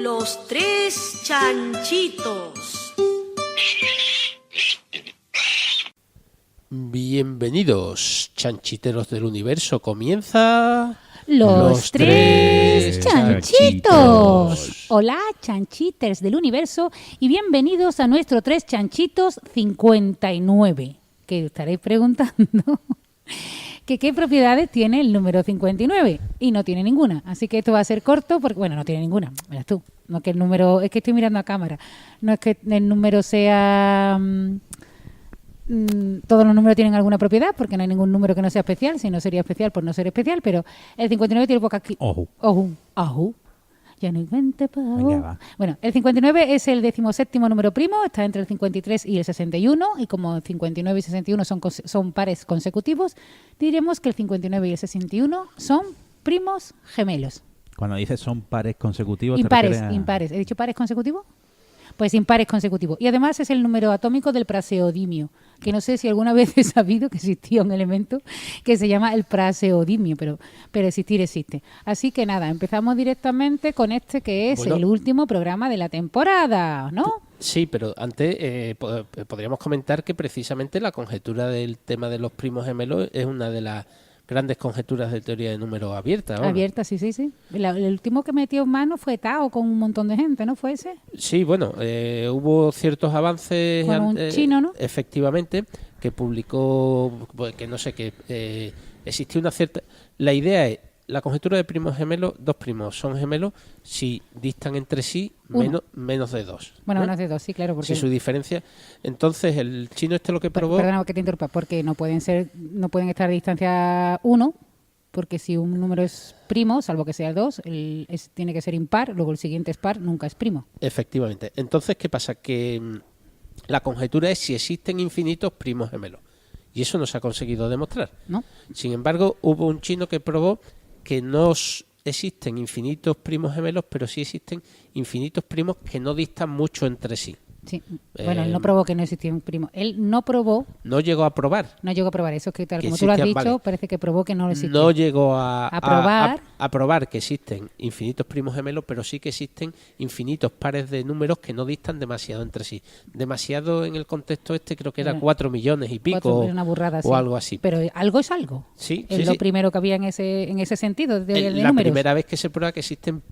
Los tres chanchitos. Bienvenidos, chanchiteros del universo. Comienza... Los tres chanchitos. Hola, chanchiters del universo, y bienvenidos a nuestro Tres Chanchitos 59. Que estaréis preguntando que qué propiedades tiene el número 59, y no tiene ninguna. Así que esto va a ser corto, porque, bueno, no tiene ninguna. Verás tú. No que el número, es que estoy mirando a cámara. No es que el número sea... todos los números tienen alguna propiedad, porque no hay ningún número que no sea especial, si no sería especial por no ser especial, pero el 59 tiene poca... Ojo. Ya no invente pavo. Venga, va. Bueno, el 59 es el 17º número primo, está entre el 53 y el 61, y como 59 y 61 son pares consecutivos, diremos que el 59 y el 61 son primos gemelos. Cuando dices son pares consecutivos, Impares. ¿He dicho pares consecutivos? Pues impares consecutivos. Y además es el número atómico del praseodimio, que no sé si alguna vez he sabido que existía un elemento que se llama el praseodimio, pero existir existe. Así que nada, empezamos directamente con este que es el último programa de la temporada, ¿no? Sí, pero antes podríamos comentar que precisamente la conjetura del tema de los primos gemelos es una de las grandes conjeturas de teoría de números abierta. Abierta, sí. El último que metió en mano fue Tao con un montón de gente, ¿no fue ese? Sí, bueno, hubo ciertos avances. Con un chino, ¿no? Efectivamente, que publicó, que no sé, que existía una cierta... La idea es, la conjetura de primos gemelos, dos primos son gemelos si distan entre sí menos de 2. Bueno, menos de 2, sí, claro. Porque si su diferencia... Entonces, el chino lo que probó... Perdona que te interrumpa, porque no pueden estar a distancia 1, porque si un número es primo, salvo que sea el 2, tiene que ser impar, luego el siguiente es par, nunca es primo. Efectivamente. Entonces, ¿qué pasa? Que la conjetura es si existen infinitos primos gemelos. Y eso no se ha conseguido demostrar. ¿No? Sin embargo, hubo un chino que probó que no existen infinitos primos gemelos, pero sí existen infinitos primos que no distan mucho entre sí. Sí. Bueno, él no probó que no existía un primo. Él no probó... No llegó a probar. No llegó a probar. Eso es que, tal como tú lo has dicho, vale. Parece que probó que no existía. No llegó a probar que existen infinitos primos gemelos, pero sí que existen infinitos pares de números que no distan demasiado entre sí. Demasiado en el contexto creo que era 4 millones y pico. Una burrada, o algo así. Pero algo es algo. Sí, es lo primero que había en ese sentido de la números. Primera vez que se prueba que existen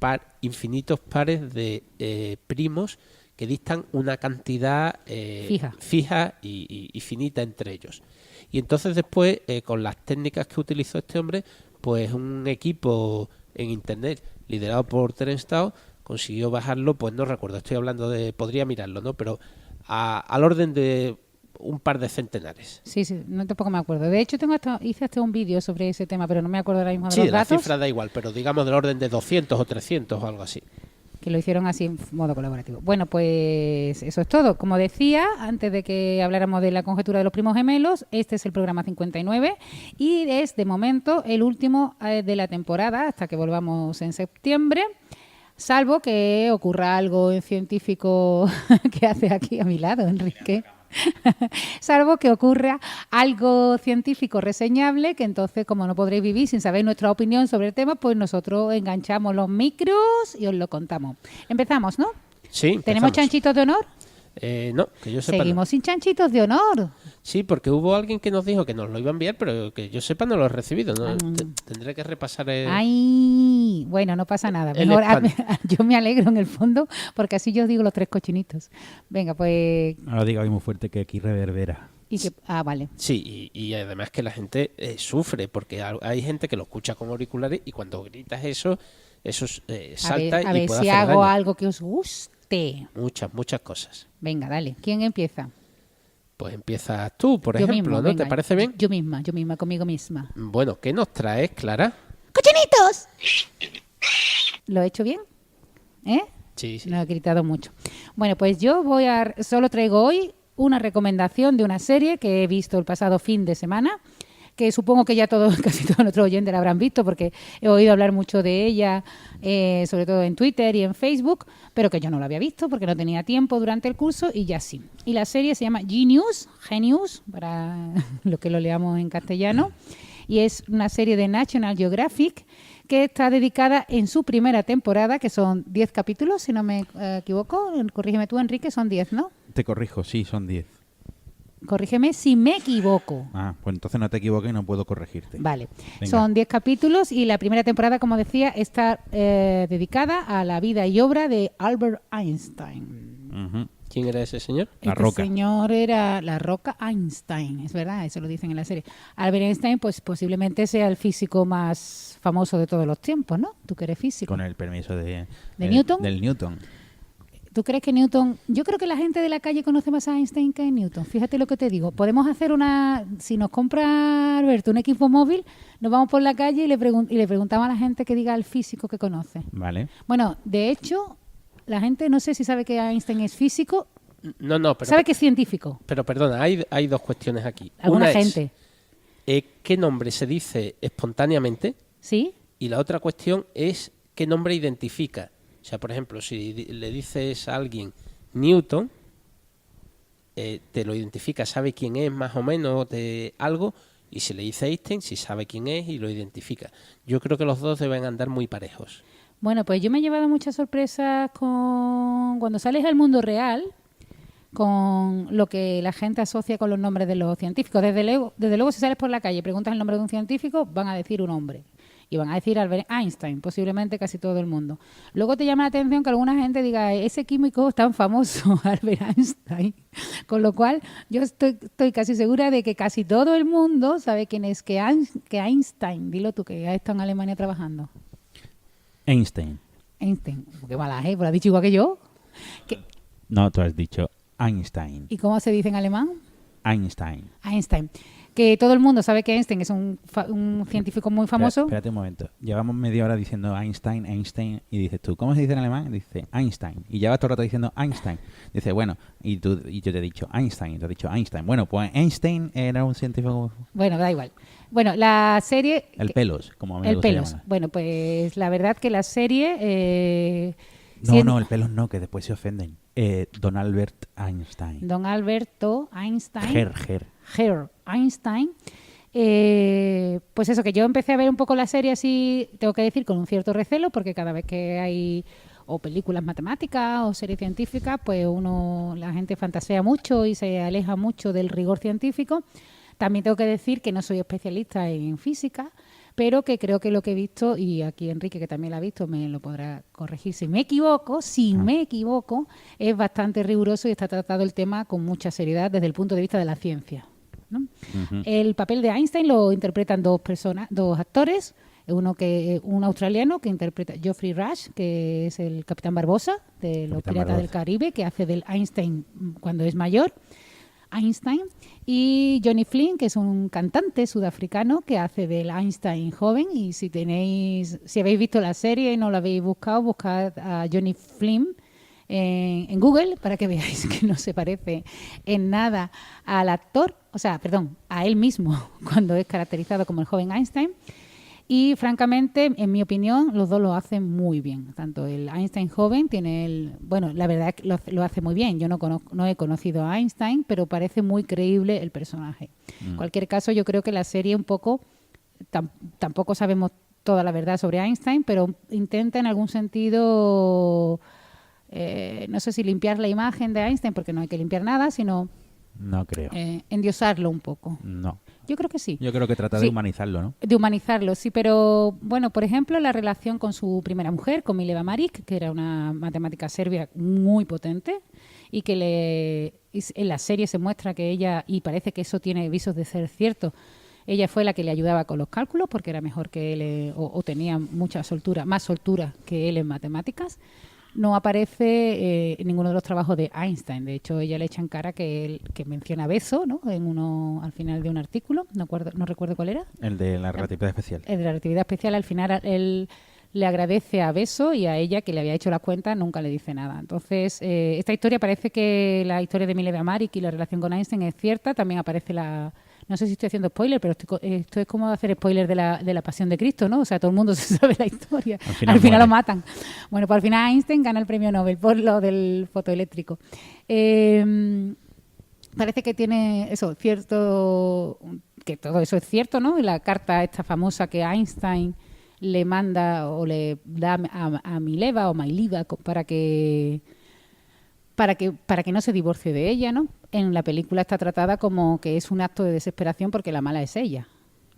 infinitos pares de primos que distan una cantidad fija y finita entre ellos. Y entonces después, con las técnicas que utilizó este hombre, pues un equipo en Internet liderado por Terence Tao consiguió bajarlo, pues no recuerdo, estoy hablando podría mirarlo, ¿no? Pero al orden de un par de centenares. Sí, no tampoco me acuerdo. De hecho, hice hasta un vídeo sobre ese tema, pero no me acuerdo ahora mismo de los datos. Sí, la cifra da igual, pero digamos del orden de 200 o 300 o algo así. Que lo hicieron así en modo colaborativo. Bueno, pues eso es todo. Como decía, antes de que habláramos de la conjetura de los primos gemelos, este es el programa 59 y es, de momento, el último de la temporada hasta que volvamos en septiembre, salvo que ocurra algo científico que hace aquí a mi lado, Enrique. Salvo que ocurra algo científico reseñable, que entonces, como no podréis vivir sin saber nuestra opinión sobre el tema, pues nosotros enganchamos los micros y os lo contamos. Empezamos, ¿no? Sí. ¿Tenemos chanchitos de honor? No, que yo sepa. Seguimos sin chanchitos de honor. Sí, porque hubo alguien que nos dijo que nos lo iba a enviar, pero que yo sepa no lo he recibido, ¿no? Tendré que repasar el... Ay, bueno, no pasa nada. Mejor, yo me alegro en el fondo, porque así yo os digo los tres cochinitos. Venga, pues... Ahora diga muy fuerte que aquí reverbera. Vale. Sí, y además que la gente sufre, porque hay gente que lo escucha con auriculares y cuando gritas eso salta a ver, y puede si hacer hago daño. algo que os guste. Muchas cosas. Venga, dale. ¿Quién empieza? Pues empiezas tú, por yo ejemplo, mismo, ¿no? Venga, ¿Te parece bien? Yo misma, conmigo misma. Bueno, ¿qué nos traes, Clara? ¡Cochinitos! ¿Lo he hecho bien? Sí. No he gritado mucho. Bueno, pues yo solo traigo hoy una recomendación de una serie que he visto el pasado fin de semana, que supongo que ya casi todos nuestros oyentes la habrán visto, porque he oído hablar mucho de ella, sobre todo en Twitter y en Facebook, pero que yo no la había visto porque no tenía tiempo durante el curso y ya sí. Y la serie se llama Genius, para los que lo leamos en castellano, y es una serie de National Geographic que está dedicada en su primera temporada, que son 10 capítulos, si no me equivoco. Corrígeme tú, Enrique, son 10, ¿no? Te corrijo, sí, son 10. Corrígeme si me equivoco. Ah, pues entonces no te equivoques y no puedo corregirte. Vale, Venga. Son 10 capítulos y la primera temporada, como decía, está dedicada a la vida y obra de Albert Einstein. Ujú. ¿Quién era ese señor? La Este Roca. señor era la Roca Einstein, es verdad, eso lo dicen en la serie. Albert Einstein, pues posiblemente sea el físico más famoso de todos los tiempos, ¿no? Tú que eres físico. Con el permiso de Newton? Del Newton. ¿Tú crees que Newton...? Yo creo que la gente de la calle conoce más a Einstein que a Newton. Fíjate lo que te digo. Podemos hacer una... Si nos compra Alberto un equipo móvil, nos vamos por la calle y le preguntamos a la gente que diga al físico que conoce. Vale. Bueno, de hecho, la gente no sé si sabe que Einstein es físico. No, pero... Sabe que es científico. Pero perdona, hay dos cuestiones aquí. Alguna Una gente. es qué nombre se dice espontáneamente ¿Sí? y la otra cuestión es qué nombre identifica. O sea, por ejemplo, si le dices a alguien Newton, te lo identifica, sabe quién es más o menos de algo, y si le dice Einstein, si sabe quién es y lo identifica. Yo creo que los dos deben andar muy parejos. Bueno, pues yo me he llevado muchas sorpresas cuando sales al mundo real, con lo que la gente asocia con los nombres de los científicos. Desde luego, si sales por la calle y preguntas el nombre de un científico, van a decir un hombre. Y van a decir Albert Einstein, posiblemente casi todo el mundo. Luego te llama la atención que alguna gente diga, ese químico es tan famoso, Albert Einstein. Con lo cual, yo estoy casi segura de que casi todo el mundo sabe quién es que Einstein. Dilo tú, que ya está en Alemania trabajando. Einstein. Einstein. Qué mala, ¿eh? Pues lo has dicho igual que yo. No, tú has dicho Einstein. ¿Y cómo se dice en alemán? Einstein. Einstein. Que todo el mundo sabe que Einstein es un científico muy famoso. Espérate un momento. Llevamos media hora diciendo Einstein, Einstein, y dices tú, ¿cómo se dice en alemán? Dice Einstein. Y llevas todo el rato diciendo Einstein. Dice, bueno, y yo te he dicho Einstein, y tú has dicho Einstein. Bueno, pues Einstein era un científico... Bueno, da igual. Bueno, la serie... El pelos, como a mí me El gusta pelos. llamarlo. Bueno, pues la verdad que la serie... No, el pelos no, que después se ofenden. Don Albert Einstein. Don Alberto Einstein. Herr Einstein. Pues eso, que yo empecé a ver un poco la serie así, tengo que decir, con un cierto recelo, porque cada vez que hay o películas matemáticas o series científicas, pues la gente fantasea mucho y se aleja mucho del rigor científico. También tengo que decir que no soy especialista en física, pero que creo que lo que he visto, y aquí Enrique, que también lo ha visto, me lo podrá corregir si me equivoco, es bastante riguroso y está tratado el tema con mucha seriedad desde el punto de vista de la ciencia, ¿no? Uh-huh. El papel de Einstein lo interpretan dos actores, un australiano que interpreta Geoffrey Rush, que es el Capitán Barbosa de Los Piratas del Caribe, que hace del Einstein cuando es mayor, Einstein, y Johnny Flynn, que es un cantante sudafricano que hace del Einstein joven. Y si habéis visto la serie y no la habéis buscado, buscad a Johnny Flynn en Google para que veáis que no se parece en nada al actor, a él mismo cuando es caracterizado como el joven Einstein. Y francamente, en mi opinión, los dos lo hacen muy bien. Tanto el Einstein joven la verdad es que lo hace muy bien. Yo no he conocido a Einstein, pero parece muy creíble el personaje. En cualquier caso, yo creo que la serie un poco, tampoco sabemos toda la verdad sobre Einstein, pero intenta en algún sentido, no sé si limpiar la imagen de Einstein, porque no hay que limpiar nada, sino No creo. endiosarlo un poco. No. Yo creo que sí. Yo creo que trata de humanizarlo, ¿no? De humanizarlo, sí, pero bueno, por ejemplo, la relación con su primera mujer, con Mileva Maric, que era una matemática serbia muy potente y que en la serie se muestra que ella, y parece que eso tiene visos de ser cierto, ella fue la que le ayudaba con los cálculos porque era mejor que él o tenía más soltura que él en matemáticas. No aparece en ninguno de los trabajos de Einstein. De hecho, ella le echa en cara que menciona beso, ¿no? Al final de un artículo. No recuerdo cuál era. El de la relatividad especial. El de la relatividad especial. Al final, él le agradece a Beso, y a ella, que le había hecho las cuentas, nunca le dice nada. Entonces, esta historia parece que la historia de Mileva Maric y la relación con Einstein es cierta. También aparece no sé si estoy haciendo spoiler, pero esto es como hacer spoiler de la Pasión de Cristo, ¿no? O sea, todo el mundo se sabe la historia. Al final lo matan. Bueno, pues al final Einstein gana el premio Nobel por lo del fotoeléctrico. Parece que tiene eso, cierto, que todo eso es cierto, ¿no? Y la carta esta famosa que Einstein le manda o le da a Mileva o Mailiva para que no se divorcie de ella, ¿no? En la película está tratada como que es un acto de desesperación porque la mala es ella,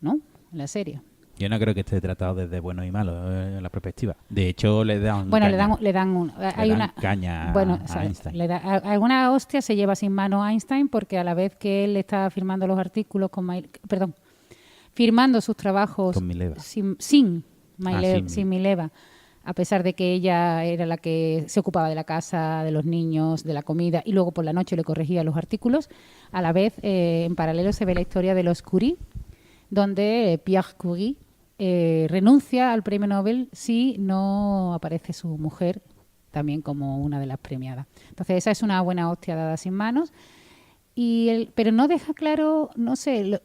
¿no? En la serie. Yo no creo que esté tratado desde bueno y malo en la perspectiva. De hecho, le dan bueno, caña. le dan caña a Einstein. Alguna hostia se lleva sin mano a Einstein porque a la vez que él está firmando los artículos firmando sus trabajos Con Mileva. sin Mileva, a pesar de que ella era la que se ocupaba de la casa, de los niños, de la comida y luego por la noche le corregía los artículos, a la vez en paralelo se ve la historia de los Curie, donde Pierre Curie renuncia al premio Nobel si no aparece su mujer también como una de las premiadas. Entonces esa es una buena hostia dada sin manos. Pero no deja claro, no sé,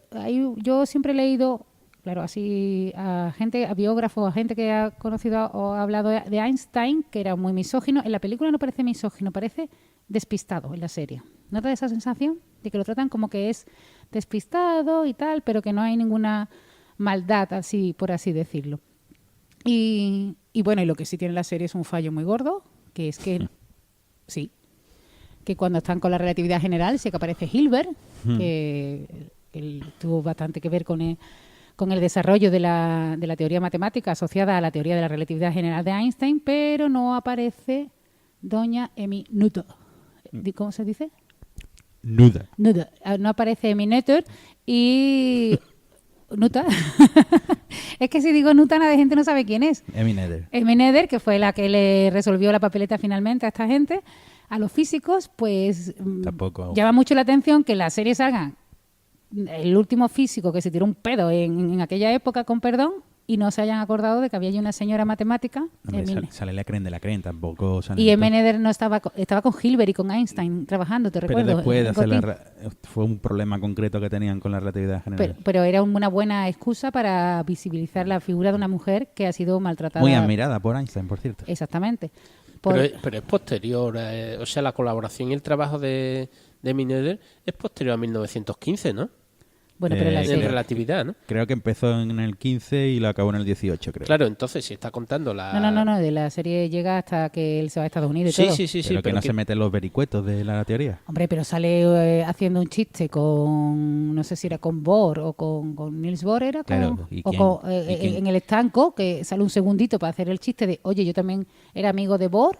yo siempre he leído, claro, así a biógrafos, a gente que ha conocido o ha hablado de Einstein, que era muy misógino. En la película no parece misógino, parece despistado en la serie. ¿No te da esa sensación de que lo tratan como que es despistado y tal, pero que no hay ninguna maldad, así por así decirlo? Y bueno, y lo que sí tiene la serie es un fallo muy gordo, que es que sí, que cuando están con la relatividad general, sí que aparece Hilbert, que él tuvo bastante que ver con el desarrollo de la teoría matemática asociada a la teoría de la relatividad general de Einstein, pero no aparece doña Emmy Noether. ¿Cómo se dice? Noether. No aparece Emmy Noether y... ¿Nuta? Es que si digo Nuta, la gente no sabe quién es. Emmy Noether. Emmy Noether, que fue la que le resolvió la papeleta finalmente a esta gente. A los físicos, pues tampoco llama mucho la atención que en la serie salga el último físico que se tiró un pedo en aquella época, con perdón, y no se hayan acordado de que había allí una señora matemática. Sale la creen de la creen, tampoco. Y Emmy Noether no estaba con Hilbert y con Einstein trabajando, te recuerdo. Pero después de hacer fue un problema concreto que tenían con la relatividad general. Pero era una buena excusa para visibilizar la figura de una mujer que ha sido maltratada. Muy admirada por Einstein, por cierto. Exactamente. Pero es posterior, o sea, la colaboración y el trabajo de Emmy Noether es posterior a 1915, ¿no? Bueno, pero en relatividad, ¿no? Creo que empezó en el 15 y lo acabó en el 18, creo. Claro, entonces si está contando la... No, de la serie llega hasta que él se va a Estados Unidos y todo. Sí. Pero que no se meten los vericuetos de la teoría. Hombre, pero sale haciendo un chiste no sé si era con Bohr o con Niels Bohr, era claro, en el estanco, que sale un segundito para hacer el chiste de, oye, yo también era amigo de Bohr.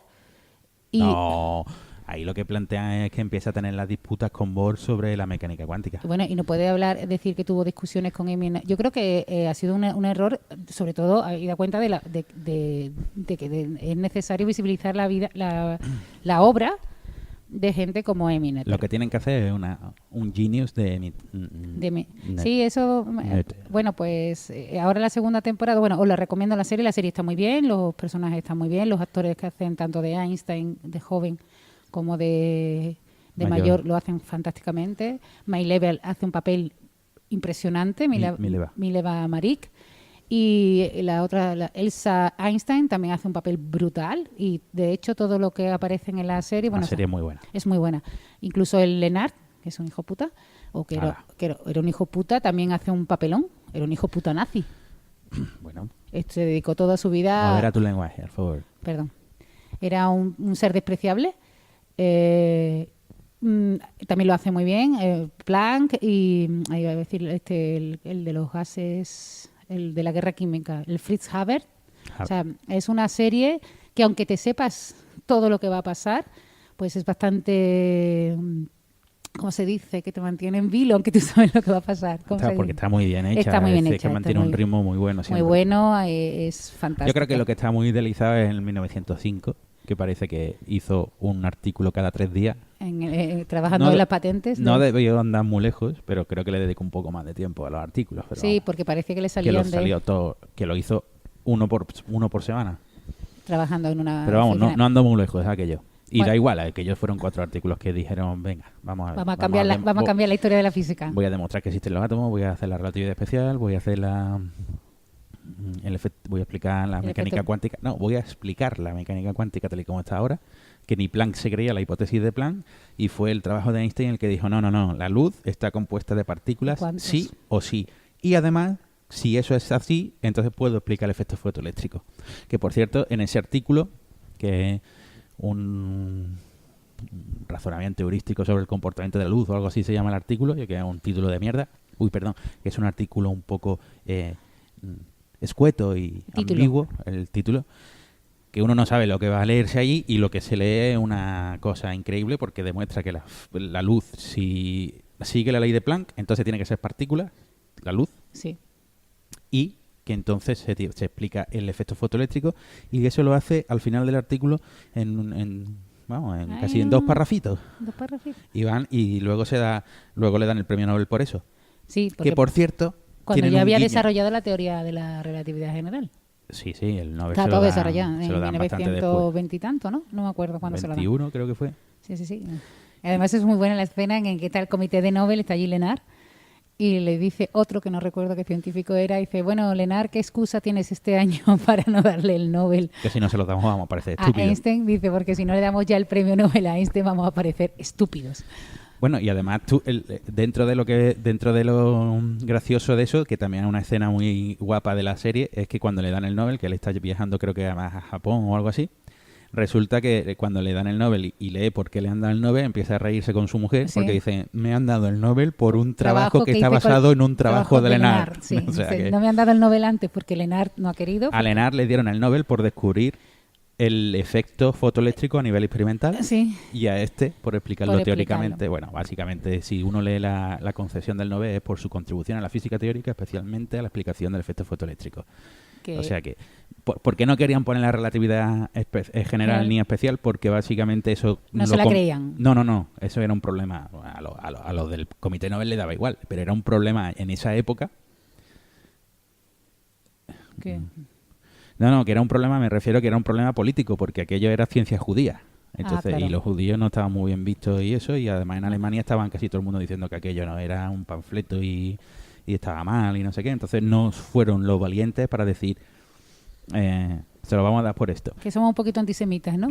No, ahí lo que plantean es que empieza a tener las disputas con Bohr sobre la mecánica cuántica. Bueno, y no puede decir que tuvo discusiones con Emmy. Yo creo que ha sido un error, sobre todo, y da cuenta de que es necesario visibilizar la obra de gente como Emmy Noether. Lo que tienen que hacer es un genius de Emmy. Sí, eso. Bueno, pues ahora la segunda temporada, bueno, os la recomiendo la serie está muy bien, los personajes están muy bien, los actores que hacen tanto de Einstein, de joven, como de mayor lo hacen fantásticamente. Mileva hace un papel impresionante, Mileva Maric. Y la otra, Elsa Einstein, también hace un papel brutal. Y de hecho, todo lo que aparece en la serie. Bueno, la serie es muy buena. Es muy buena. Incluso el Lennart, que es un hijo puta, o que era un hijo puta, también hace un papelón. Era un hijo puta nazi. Bueno. Se dedicó toda su vida. Modera tu lenguaje, por favor. Perdón. Era un ser despreciable. También lo hace muy bien Planck y iba a decir el de los gases, el de la guerra química, el Fritz Haber. O sea, es una serie que aunque te sepas todo lo que va a pasar, pues es bastante, ¿cómo se dice? Que te mantiene en vilo aunque tú sabes lo que va a pasar. Porque está muy bien hecha. Está muy bien hecha. Que mantiene un ritmo muy bueno siempre. Muy bueno, es fantástico. Yo creo que lo que está muy idealizado es en el 1905, que parece que hizo un artículo cada 3 días. Trabajando en las patentes. No debió andar muy lejos, pero creo que le dedicó un poco más de tiempo a los artículos. Pero sí, porque parece que le salían que lo hizo uno por semana. Trabajando en una... Pero vamos, no andó muy lejos, es aquello. Y bueno, da igual, aquellos fueron 4 artículos que dijeron, venga, vamos a cambiar la historia de la física. Voy a demostrar que existen los átomos, voy a hacer la relatividad especial, voy a hacer voy a explicar la mecánica cuántica. No, voy a explicar la mecánica cuántica tal y como está ahora, que ni Planck se creía la hipótesis de Planck, y fue el trabajo de Einstein el que dijo, no, la luz está compuesta de partículas sí o sí. Y además si eso es así, entonces puedo explicar el efecto fotoeléctrico. Que, por cierto, en ese artículo, que es un razonamiento heurístico sobre el comportamiento de la luz o algo así se llama el artículo, que es un título de mierda, que es un artículo un poco escueto y ambiguo, el título, que uno no sabe lo que va a leerse allí, y lo que se lee es una cosa increíble porque demuestra que la luz, si sigue la ley de Planck, entonces tiene que ser partícula, la luz, sí, y que entonces se explica el efecto fotoeléctrico, y eso lo hace al final del artículo casi en 2 parrafitos. 2 parrafitos. Y luego le dan el premio Nobel por eso. Sí, porque que por cierto, cuando ya había desarrollado la teoría de la relatividad general. Sí, el Nobel Está todo desarrollado en 1920 y tanto, ¿no? No me acuerdo cuándo se lo dan. 21 creo que fue. Sí. Además es muy buena la escena en que está el comité de Nobel, está allí Lenard, y le dice otro que no recuerdo qué científico era, y dice, bueno, Lenard, ¿qué excusa tienes este año para no darle el Nobel? Que si no se lo damos vamos a parecer a estúpidos. Einstein, dice, porque si no le damos ya el premio Nobel a Einstein vamos a parecer estúpidos. Bueno, y además dentro de lo gracioso de eso, que también es una escena muy guapa de la serie, es que cuando le dan el Nobel, que él está viajando creo que a Japón o algo así, resulta que cuando le dan el Nobel y lee por qué le han dado el Nobel, empieza a reírse con su mujer, porque dice, me han dado el Nobel por un trabajo que está basado en un trabajo de Lenard. Sí. O sea que no me han dado el Nobel antes porque Lenard no ha querido. A Lenard le dieron el Nobel por descubrir el efecto fotoeléctrico a nivel experimental, y a por explicarlo teóricamente. Bueno, básicamente, si uno lee la concesión del Nobel es por su contribución a la física teórica, especialmente a la explicación del efecto fotoeléctrico. O sea que, ¿por qué no querían poner la relatividad general ni especial? Porque básicamente eso... No se la creían. No, eso era un problema. A los del Comité Nobel le daba igual, pero era un problema en esa época. ¿Qué? No, que era un problema, me refiero que era un problema político, porque aquello era ciencia judía. Entonces, claro. Y los judíos no estaban muy bien vistos y eso, y además en Alemania estaban casi todo el mundo diciendo que aquello no era un panfleto y estaba mal y no sé qué. Entonces no fueron los valientes para decir, se lo vamos a dar por esto. Que somos un poquito antisemitas, ¿no?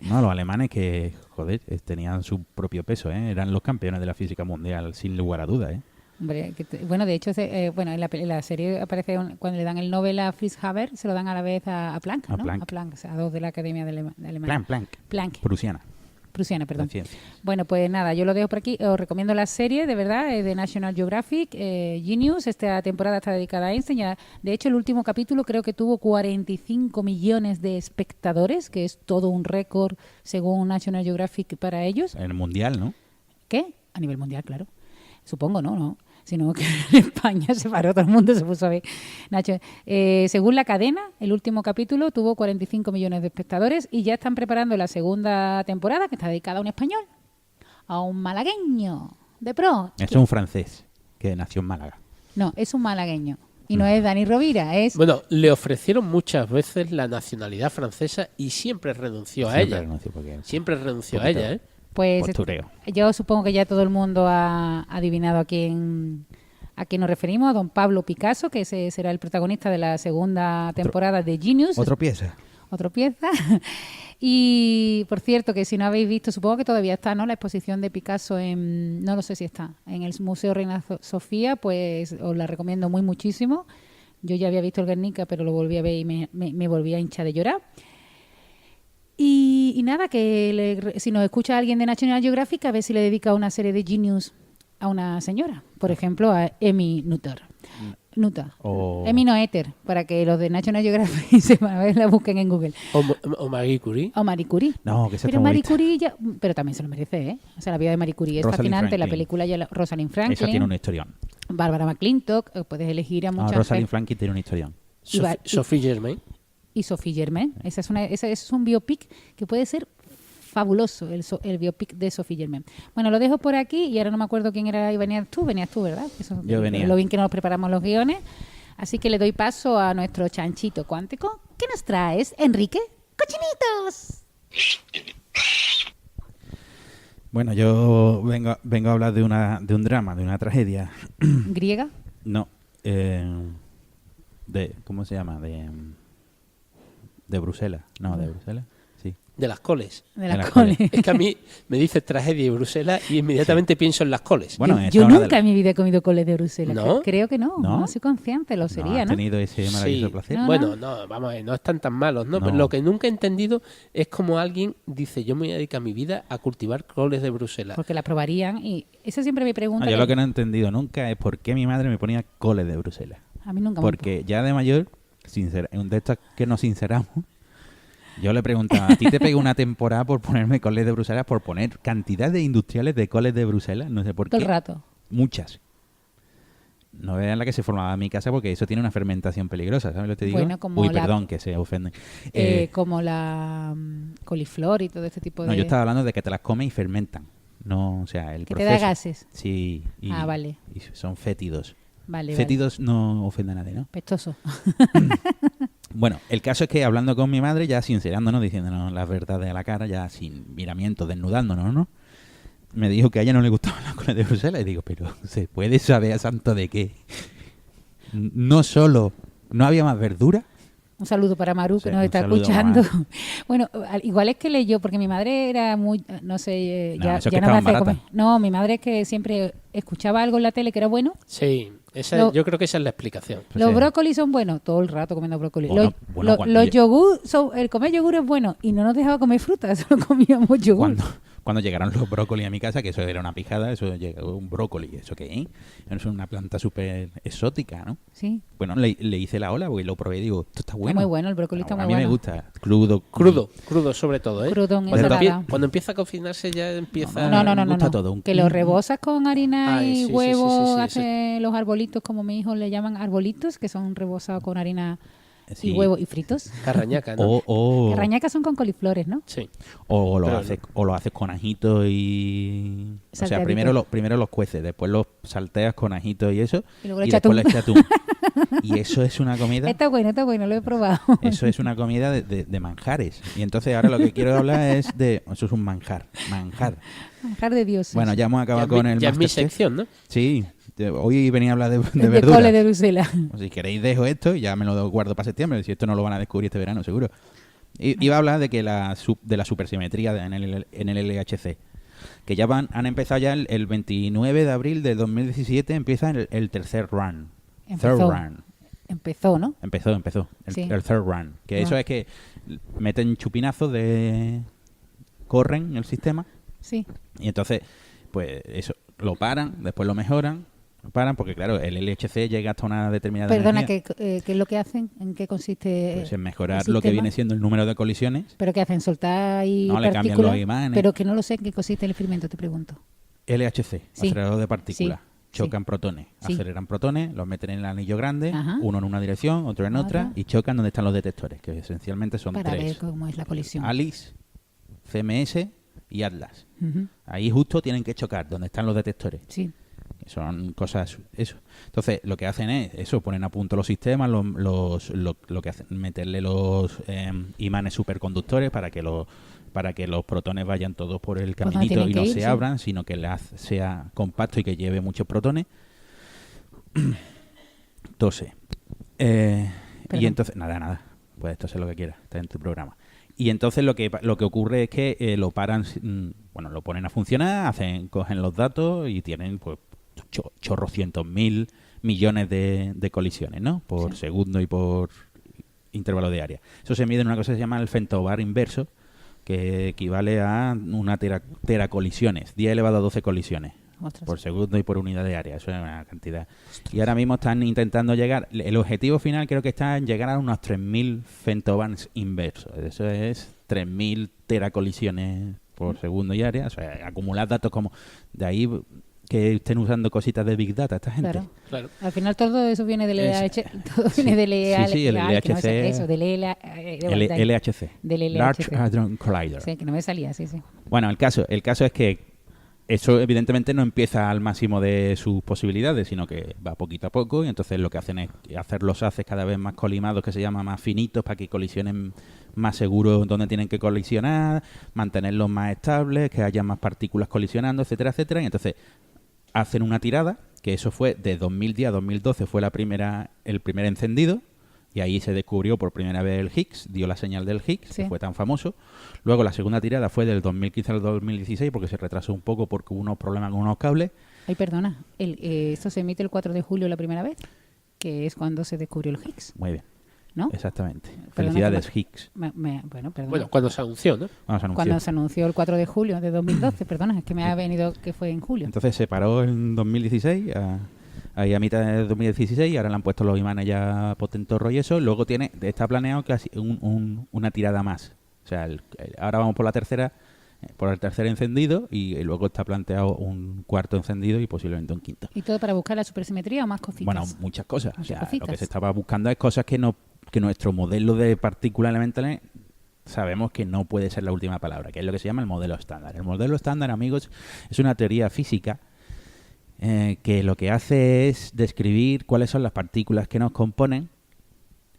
No, los alemanes que, joder, tenían su propio peso, eran los campeones de la física mundial, sin lugar a dudas, Hombre, bueno, de hecho, en la serie aparece cuando le dan el Nobel a Fritz Haber, se lo dan a la vez a Planck, ¿no? A Planck, o sea, a 2 de la Academia de Alemania. Planck. Prusiana, perdón. Bueno, pues nada, yo lo dejo por aquí. Os recomiendo la serie, de verdad, de National Geographic, Genius. Esta temporada está dedicada a Einstein. De hecho, el último capítulo creo que tuvo 45 millones de espectadores, que es todo un récord según National Geographic para ellos. En el mundial, ¿no? ¿Qué? A nivel mundial, claro. Supongo, ¿no? Sino que en España se paró, todo el mundo se puso a ver. Nacho, según la cadena, el último capítulo tuvo 45 millones de espectadores y ya están preparando la segunda temporada, que está dedicada a un español, a un malagueño de pro. Es un francés que nació en Málaga. No, es un malagueño. Y no es Dani Rovira, es... Bueno, le ofrecieron muchas veces la nacionalidad francesa y siempre renunció a ella. Siempre renunció a ella, Pues yo supongo que ya todo el mundo ha adivinado a quién nos referimos, a don Pablo Picasso, que ese será el protagonista de la segunda temporada de Genius. Otro pieza. Y, por cierto, que si no habéis visto, supongo que todavía está, ¿no?, la exposición de Picasso no lo sé si está, en el Museo Reina Sofía, pues os la recomiendo muchísimo. Yo ya había visto el Guernica, pero lo volví a ver y me volví a hinchar de llorar. Y nada, que si nos escucha alguien de National Geographic, a ver si le dedica una serie de Genius a una señora. Por ejemplo, a Emmy Noether. Emmy Noether, para que los de National Geographic la busquen en Google. O Marie Curie. O Marie Curie. No, que pero Marie Curie pero también se lo merece, O sea, la vida de Marie Curie es Rosalind fascinante. Franklin. La película ya Rosalind Franklin. Esa tiene un historión. Bárbara McClintock, puedes elegir a muchas. Rosalind Franklin tiene un historión. Sophie Germain. Y Sophie Germain. Ese es un biopic que puede ser fabuloso, el biopic de Sophie Germain. Bueno, lo dejo por aquí y ahora no me acuerdo quién era. Venías tú, ¿verdad? Yo venía. Lo bien que nos preparamos los guiones. Así que le doy paso a nuestro chanchito cuántico. ¿Qué nos traes, Enrique? ¡Cochinitos! Bueno, yo vengo a hablar de un drama, de una tragedia. ¿Griega? No. ¿Cómo se llama? De Bruselas. No, de Bruselas. Sí. De las coles. De las coles. Es que a mí me dices tragedia de Bruselas y inmediatamente pienso en las coles. Bueno, yo nunca en mi vida he comido coles de Bruselas. ¿No? Creo que no. ¿No? No soy consciente, lo sería, ¿Has ¿no? tenido ese maravilloso placer? No, Bueno, no, vamos a ver, no están tan malos, ¿no? No. Pero lo que nunca he entendido es como alguien dice, yo me voy a dedicar mi vida a cultivar coles de Bruselas. Porque la probarían y esa siempre me pregunta. Yo lo que no he entendido nunca es por qué mi madre me ponía coles de Bruselas. A mí nunca Porque ya de mayor, de estas que nos sinceramos, yo le preguntaba, ¿a ti te pegó una temporada por ponerme coles de Bruselas, por poner cantidad de industriales de coles de Bruselas? No sé por qué. todo el rato. Muchas. No vean la que se formaba en mi casa porque eso tiene una fermentación peligrosa, ¿sabes lo que te digo? Bueno, como Uy, la- perdón, que se ofenden. Como la coliflor y todo este tipo de... No, yo estaba hablando de que te las comes y fermentan. No, o sea, el que proceso. te da gases. Sí. Vale. Y son fétidos. Vale, Fétidos no ofende a nadie, ¿no? pestoso. Bueno, el caso es que hablando con mi madre, ya sincerándonos, diciéndonos las verdades a la cara, ya sin miramientos, desnudándonos, ¿no? Me dijo que a ella no le gustaban las coles de Bruselas. Y digo, pero ¿se puede saber a santo de qué? No solo, ¿no había más verdura? Un saludo para Maru, Sí, que nos un está saludo, escuchando. Maru. Bueno, igual es que leyó, porque mi madre era muy, no sé, No, ya, eso es ya que no me estaban hace baratas. comer. No, mi madre es que siempre escuchaba algo en la tele que era bueno. Sí, yo creo que esa es la explicación. Pues Los sí. brócolis son buenos, todo el rato comiendo brócoli. Bueno, cuando Los yo- yogur, el comer yogur es bueno y no nos dejaba comer fruta, solo comíamos yogur. Cuando llegaron los brócolis a mi casa, que eso era una pijada, eso llegó un brócoli, ¿eso qué? Eso es una planta súper exótica, ¿no? Sí, Bueno, le hice la ola porque lo probé y digo, esto está bueno. muy bueno, el brócoli está A muy mí bueno. me gusta, crudo. Crudo sobre todo, ¿eh? Crudo en cuando, ensalada. cuando empieza a cocinarse ya empieza... No, me gusta todo. Que lo rebozas con harina Ay, y sí, sí, huevo, sí, sí, sí, hace los arbolitos, como mi hijo le llaman arbolitos, que son rebozados con harina Sí. y huevo y fritos. Carrañaca, ¿no? O Rañacas son con coliflores, ¿no? Sí. lo Pero haces o lo haces con ajito y... O sea, Salteadito. primero los cueces, después los salteas con ajito y eso, Y luego le y echas después le atún. echas atún. Y eso es una comida... Está bueno, lo he probado. Eso es una comida de manjares. Y entonces ahora lo que quiero hablar es de... Eso es un manjar. Manjar de Dios. Bueno, ya hemos acabado con el ya es mi Masterchef. sección, ¿no? Sí, hoy venía a hablar de de verduras. cole de Bruselas. O si queréis dejo esto y ya me lo guardo para septiembre, si esto no lo van a descubrir este verano, seguro. Iba a hablar de que de la supersimetría en el LHC. Que ya han empezado ya el 29 de abril de 2017, empieza el tercer run. Empezó. Third run. Empezó, ¿no? Empezó. Sí. El third run. Que eso Ah. es que meten chupinazos corren el sistema Sí. y entonces, pues eso, lo paran, después lo mejoran, lo paran, porque claro, el LHC llega hasta una determinada Perdona, energía. ¿qué es lo que hacen? ¿En qué consiste? Pues en mejorar el lo que sistema? viene siendo el número de colisiones. ¿Pero qué hacen? ¿Soltar ahí No, le cambian partículas? los imanes. Pero que no lo sé en qué consiste el experimento, te pregunto. LHC, Sí. acelerador de partículas. Sí, Chocan protones, Sí. aceleran protones, los meten en el anillo grande, Ajá. uno en una dirección, otro en otra, Ajá. y chocan donde están los detectores, que esencialmente son Para ver tres. cómo es la colisión. ALICE, CMS y Atlas. Ujú. Ahí justo tienen que chocar, donde están los detectores. Sí. Son cosas, eso. Entonces, lo que hacen es eso, ponen a punto los sistemas, lo que hacen, meterle los imanes superconductores para que los protones vayan todos por el Pues no caminito tienen y que no ir, se sí. abran, sino que sea compacto y que lleve muchos protones. Entonces, y Perdón. entonces, nada, puedes toser lo que quieras, está en tu programa. Y entonces lo que ocurre es que lo paran, lo ponen a funcionar, cogen los datos y tienen pues chorrocientos mil millones de colisiones, ¿no? Por Sí. segundo y por intervalo de área. Eso se mide en una cosa que se llama el femtobar inverso, que equivale a una teracolisiones, 10 elevado a 12 colisiones Ostras. por segundo y por unidad de área. Eso es una cantidad. Y ahora mismo están intentando llegar, el objetivo final creo que está en llegar a unos 3.000 femtobars inversos. Eso es 3.000 teracolisiones por segundo y área. O sea, acumular datos como de ahí que estén usando cositas de Big Data esta gente. Claro. Claro. Al final todo eso viene del Es- LHC. Todo viene del sí, el ay, que no me sale LHC. eso, del LHC. Del Large LHC. Hadron Collider. Sí, que no me salía, sí. Bueno, el caso es que eso evidentemente no empieza al máximo de sus posibilidades, sino que va poquito a poco y entonces lo que hacen es hacer los haces cada vez más colimados, que se llama más finitos, para que colisionen más seguros donde tienen que colisionar, mantenerlos más estables, que haya más partículas colisionando, etcétera, etcétera. Y entonces hacen una tirada, que eso fue de 2010 a 2012, fue el primer encendido, Y ahí se descubrió por primera vez el Higgs, dio la señal del Higgs, Sí. que fue tan famoso. Luego la segunda tirada fue del 2015 al 2016 porque se retrasó un poco porque hubo unos problemas con unos cables. Ay, perdona. Esto se emite el 4 de julio la primera vez, que es cuando se descubrió el Higgs, Muy bien, ¿no? exactamente. Perdona Felicidades, que Higgs. Bueno, perdona. Bueno, cuando se anunció, ¿no? Vamos a anunciar. Cuando se anunció el 4 de julio de 2012, perdona, es que me ha venido que fue en julio. Entonces se paró en 2016, ahí a mitad de 2016, y ahora le han puesto los imanes ya potentorro y eso. Luego está planeado casi una tirada más. O sea, ahora vamos por la tercera, por el tercer encendido, y luego está planteado un cuarto encendido y posiblemente un quinto. ¿Y todo para buscar la supersimetría o más cositas? Bueno, muchas cosas. O Muchas sea, lo cositas. que se estaba buscando es cosas que nuestro modelo de partículas elementales sabemos que no puede ser la última palabra, que es lo que se llama el modelo estándar. El modelo estándar, amigos, es una teoría física que lo que hace es describir cuáles son las partículas que nos componen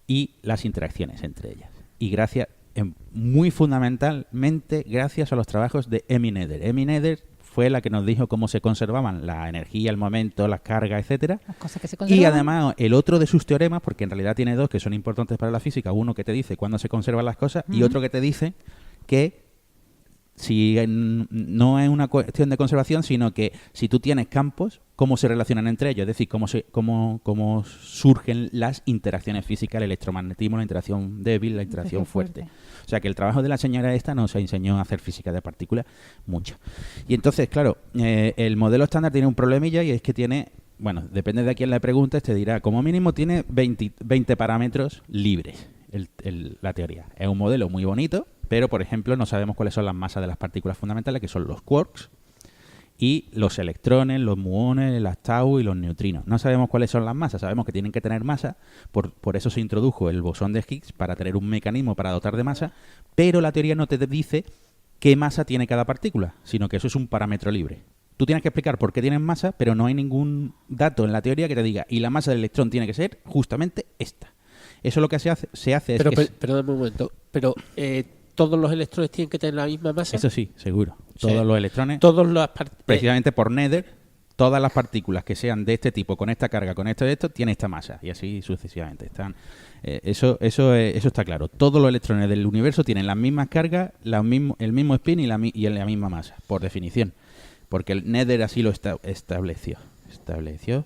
y las interacciones entre ellas. Y muy fundamentalmente gracias a los trabajos de Emmy Noether. Emmy Noether fue la que nos dijo cómo se conservaban la energía, el momento, las cargas, etcétera. Las cosas que se Y conservan. además el otro de sus teoremas, porque en realidad tiene dos que son importantes para la física, uno que te dice cuándo se conservan las cosas y otro que te dice que si no es una cuestión de conservación, sino que si tú tienes campos, cómo se relacionan entre ellos, es decir, cómo surgen las interacciones físicas, el electromagnetismo, la interacción débil, la interacción fuerte. O sea que el trabajo de la señora esta nos enseñó a hacer física de partículas mucho. Y entonces, claro, el modelo estándar tiene un problemilla y es que tiene, bueno, depende de a quién le preguntes, te dirá, como mínimo tiene 20 parámetros libres la teoría. Es un modelo muy bonito, pero por ejemplo no sabemos cuáles son las masas de las partículas fundamentales, que son los quarks, y los electrones, los muones, las tau y los neutrinos. No sabemos cuáles son las masas, sabemos que tienen que tener masa, por eso se introdujo el bosón de Higgs, para tener un mecanismo para dotar de masa, pero la teoría no te dice qué masa tiene cada partícula, sino que eso es un parámetro libre. Tú tienes que explicar por qué tienen masa, pero no hay ningún dato en la teoría que te diga, y la masa del electrón tiene que ser justamente esta. Eso lo que se hace es que... Perdóname un momento, pero todos los electrones tienen que tener la misma masa. Eso sí, seguro. Sí. Todos los electrones... Precisamente por Noether, todas las partículas que sean de este tipo, con esta carga, con esto y esto, tienen esta masa. Y así sucesivamente. Eso está claro. Todos los electrones del universo tienen las mismas cargas, el mismo spin y la misma masa, por definición. Porque el Noether así lo estableció.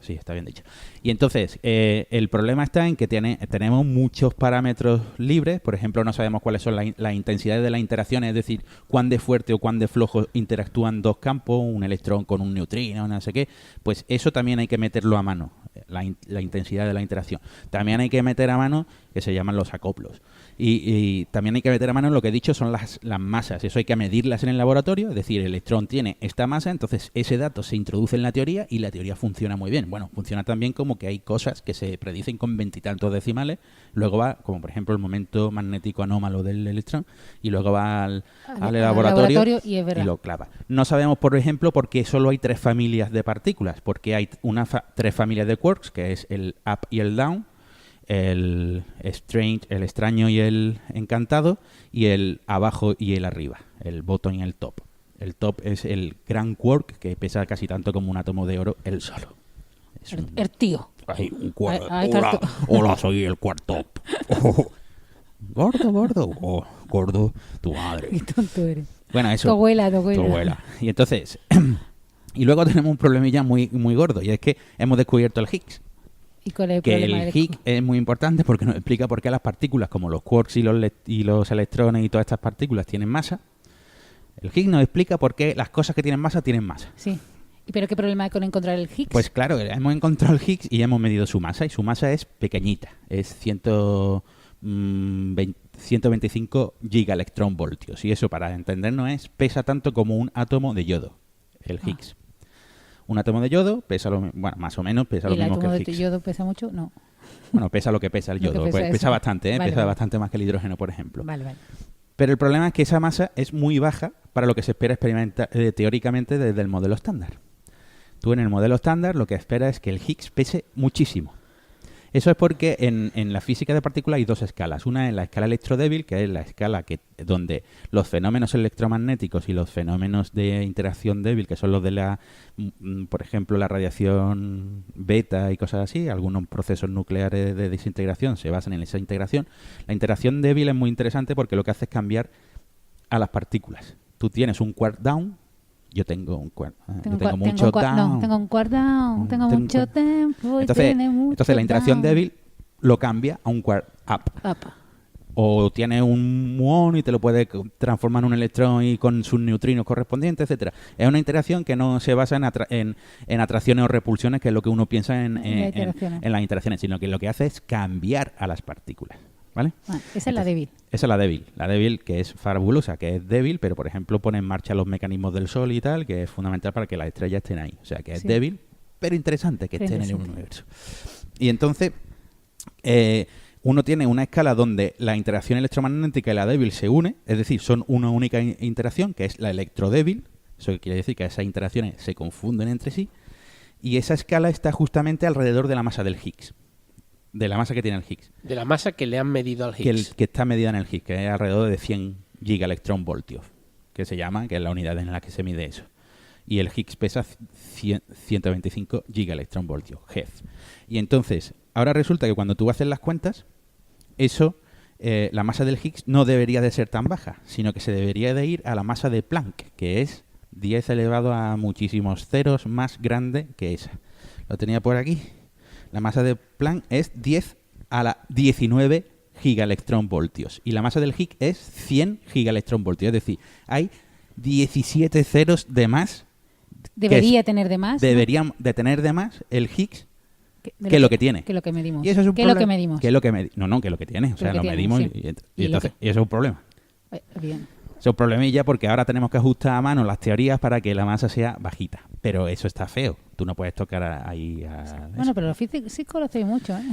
Sí, está bien dicho. Y entonces, el problema está en que tenemos muchos parámetros libres. Por ejemplo, no sabemos cuáles son las intensidades de las interacciones, es decir, cuán de fuerte o cuán de flojo interactúan dos campos, un electrón con un neutrino, no sé qué. Pues eso también hay que meterlo a mano, la intensidad de la interacción. También hay que meter a mano, que se llaman los acoplos. Y también hay que meter a mano lo que he dicho son las masas. Eso hay que medirlas en el laboratorio, es decir, el electrón tiene esta masa, entonces ese dato se introduce en la teoría y la teoría funciona muy bien. Bueno, funciona también como que hay cosas que se predicen con veintitantos decimales, luego va, como por ejemplo el momento magnético anómalo del electrón, y luego va al laboratorio y lo clava. No sabemos, por ejemplo, por qué solo hay 3 familias de partículas, porque hay 3 familias de quarks, que es el up y el down, el extraño y el encantado, y el abajo y el arriba, el bottom y el top. El top es el gran quark, que pesa casi tanto como un átomo de oro, él solo. El tío. Ay, un quark. Hola, soy el quark top. Gordo. Oh, gordo, tu madre. Qué tonto eres. Bueno, eso. Tu abuela. Y entonces, y luego tenemos un problemilla muy, muy gordo, y es que hemos descubierto el Higgs. ¿Y cuál es el Que problema el Higgs es muy importante porque nos explica por qué las partículas, como los quarks y los electrones y todas estas partículas, tienen masa. El Higgs nos explica por qué las cosas que tienen masa tienen masa. Sí. ¿Pero qué problema hay con encontrar el Higgs? Pues claro, hemos encontrado el Higgs y hemos medido su masa, y su masa es pequeñita, es 125 gigaelectronvoltios, y eso, para entendernos, pesa tanto como un átomo de yodo, el Higgs. Un átomo de yodo pesa más o menos pesa lo mismo que el Higgs. ¿El átomo de yodo pesa mucho? No. Bueno, pesa lo que pesa el yodo, pesa bastante, vale, pesa bastante más que el hidrógeno, por ejemplo. Vale. Pero el problema es que esa masa es muy baja para lo que se espera experimentar teóricamente desde el modelo estándar. Tú en el modelo estándar lo que esperas es que el Higgs pese muchísimo. Eso es porque en la física de partículas hay dos escalas. Una es la escala electrodébil, que es la escala donde los fenómenos electromagnéticos y los fenómenos de interacción débil, que son los de por ejemplo, la radiación beta y cosas así, algunos procesos nucleares de desintegración se basan en esa integración. La interacción débil es muy interesante porque lo que hace es cambiar a las partículas. Tú tienes un quark down. Yo tengo un quark. Tengo mucho down. No, tengo un quark down. Tengo mucho tiempo. Entonces la interacción débil lo cambia a un quark up. O tiene un muón y te lo puede transformar en un electrón y con sus neutrinos correspondientes, etcétera. Es una interacción que no se basa en atracciones o repulsiones, que es lo que uno piensa en las interacciones, sino que lo que hace es cambiar a las partículas. ¿Vale? Esa es la débil. Esa es la débil. La débil, que es fabulosa, que es débil, pero por ejemplo pone en marcha los mecanismos del Sol y tal, que es fundamental para que las estrellas estén ahí. O sea, que es débil, pero interesante que estén en el universo. Y entonces, uno tiene una escala donde la interacción electromagnética y la débil se une, es decir, son una única interacción, que es la electrodébil. Eso quiere decir que esas interacciones se confunden entre sí. Y esa escala está justamente alrededor de la masa del Higgs. De la masa que tiene el Higgs. De la masa que le han medido al Higgs. Que está medida en el Higgs, que es alrededor de 100 gigaelectronvoltios, que se llama, que es la unidad en la que se mide eso. Y el Higgs pesa 125 gigaelectronvoltios, GeV. Y entonces, ahora resulta que cuando tú haces las cuentas, la masa del Higgs no debería de ser tan baja, sino que se debería de ir a la masa de Planck, que es 10 elevado a muchísimos ceros más grande que esa. Lo tenía por aquí. La masa de Planck es 10 a la 19 gigaelectronvoltios. Y la masa del Higgs es 100 gigaelectronvoltios. Es decir, hay 17 ceros de más. Debería tener de más. Deberían de tener de más el Higgs que lo que tiene. Que lo que medimos. Y eso es un problema. Que lo que medimos. Que lo que tiene. O sea, lo medimos sí. y entonces y eso es un problema. Bien. Es un problemilla porque ahora tenemos que ajustar a mano las teorías para que la masa sea bajita. Pero eso está feo. Tú no puedes tocar ahí a bueno, pero los físicos lo hacen mucho, ¿eh?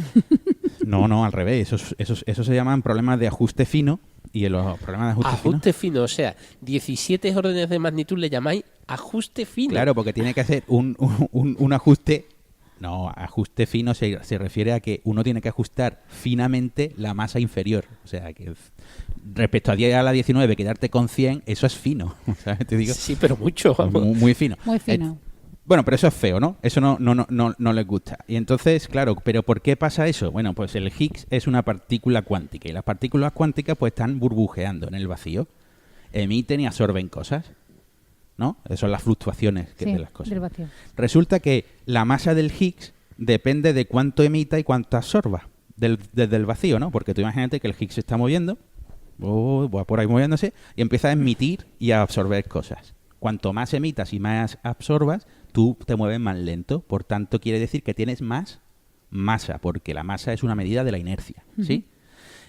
No, al revés. Eso se llaman problemas de ajuste fino. Y los problemas de ajuste fino, o sea, 17 órdenes de magnitud le llamáis ajuste fino. Claro, porque tiene que hacer un ajuste. No, ajuste fino se refiere a que uno tiene que ajustar finamente la masa inferior. O sea, que respecto a 10 a la 19, quedarte con 100, eso es fino. ¿Sabes? Te digo. Sí, pero mucho. Muy fino. Muy fino. Bueno, pero eso es feo, ¿no? Eso no les gusta. Y entonces, claro, ¿pero por qué pasa eso? Bueno, pues el Higgs es una partícula cuántica y las partículas cuánticas pues están burbujeando en el vacío. Emiten y absorben cosas, ¿no? Esas son las fluctuaciones de las cosas. Del vacío. Resulta que la masa del Higgs depende de cuánto emita y cuánto absorba desde el vacío, ¿no? Porque tú imagínate que el Higgs se está moviendo, va por ahí moviéndose y empieza a emitir y a absorber cosas. Cuanto más emitas y más absorbas, tú te mueves más lento. Por tanto, quiere decir que tienes más masa, porque la masa es una medida de la inercia, ¿sí?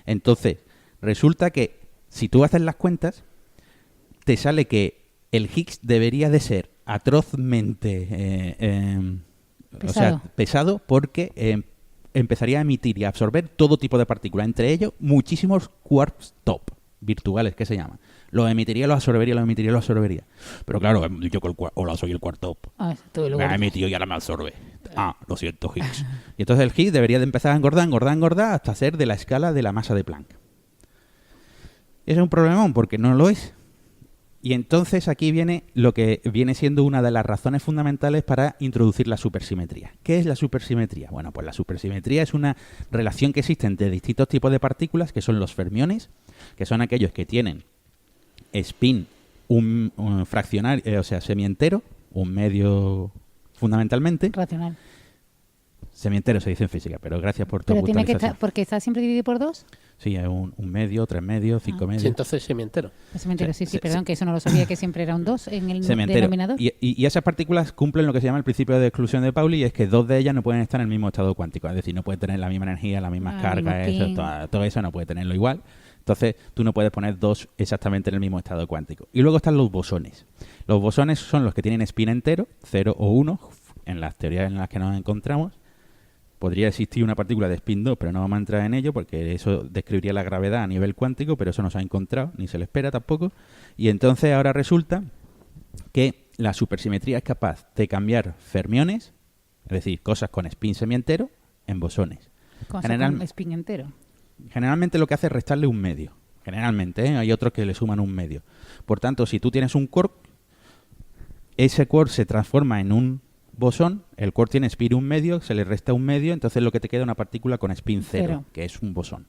Entonces, resulta que si tú haces las cuentas, te sale que el Higgs debería de ser atrozmente pesado porque empezaría a emitir y a absorber todo tipo de partículas, entre ellos muchísimos quarks top virtuales, que se llaman. Los emitiría, los absorbería, los emitiría, los absorbería. Pero claro, yo hola, soy el quark top. Me ha emitido y ahora me absorbe. Lo siento, Higgs. Y entonces el Higgs debería de empezar a engordar hasta ser de la escala de la masa de Planck. Y ese es un problemón porque no lo es. Y entonces aquí viene lo que viene siendo una de las razones fundamentales para introducir la supersimetría. ¿Qué es la supersimetría? Bueno, pues la supersimetría es una relación que existe entre distintos tipos de partículas, que son los fermiones, que son aquellos que tienen spin un fraccionario, o sea, semientero, un medio fundamentalmente. Racional. Semientero se dice en física, pero gracias por tu puntualización. ¿Pero tiene que estar, porque está siempre dividido por dos? Sí, es un medio, 3 medios, 5 medios. Sí, entonces semientero. Semientero, sí, perdón, que eso no lo sabía, que siempre era un 2 en el denominador. Y esas partículas cumplen lo que se llama el principio de exclusión de Pauli, y es que dos de ellas no pueden estar en el mismo estado cuántico. Es decir, no pueden tener la misma energía, las mismas cargas, todo eso no puede tenerlo igual. Entonces, tú no puedes poner dos exactamente en el mismo estado cuántico. Y luego están los bosones. Los bosones son los que tienen spin entero, 0 o 1, en las teorías en las que nos encontramos. Podría existir una partícula de spin 2, pero no vamos a entrar en ello porque eso describiría la gravedad a nivel cuántico, pero eso no se ha encontrado, ni se le espera tampoco. Y entonces ahora resulta que la supersimetría es capaz de cambiar fermiones, es decir, cosas con spin semientero, en bosones. Con spin entero. Generalmente lo que hace es restarle un medio. Generalmente, hay otros que le suman un medio. Por tanto, si tú tienes un quark, ese quark se transforma en un bosón, el quark tiene spin un medio, se le resta un medio, entonces lo que te queda es una partícula con spin cero, que es un bosón,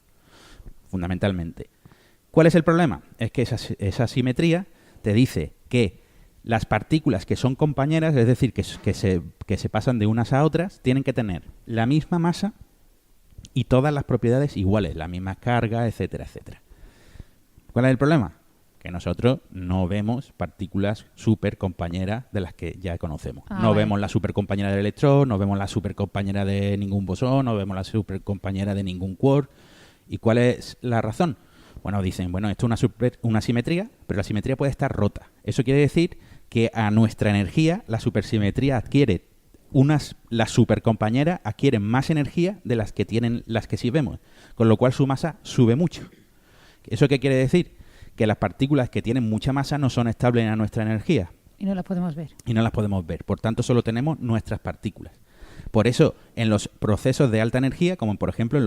fundamentalmente. ¿Cuál es el problema? Es que esa simetría te dice que las partículas que son compañeras, es decir, que se pasan de unas a otras, tienen que tener la misma masa y todas las propiedades iguales, la misma carga, etcétera, etcétera. ¿Cuál es el problema? Que nosotros no vemos partículas supercompañeras de las que ya conocemos. No vemos la supercompañera del electrón, no vemos la supercompañera de ningún bosón, no vemos la supercompañera de ningún quark. ¿Y cuál es la razón? Bueno, dicen, esto es una simetría, pero la simetría puede estar rota. Eso quiere decir que a nuestra energía la supersimetría adquiere las supercompañeras adquieren más energía de las que tienen las que sí vemos, con lo cual su masa sube mucho. ¿Eso qué quiere decir? Que las partículas que tienen mucha masa no son estables a nuestra energía. Y no las podemos ver. Por tanto, solo tenemos nuestras partículas. Por eso, en los procesos de alta energía, como por ejemplo en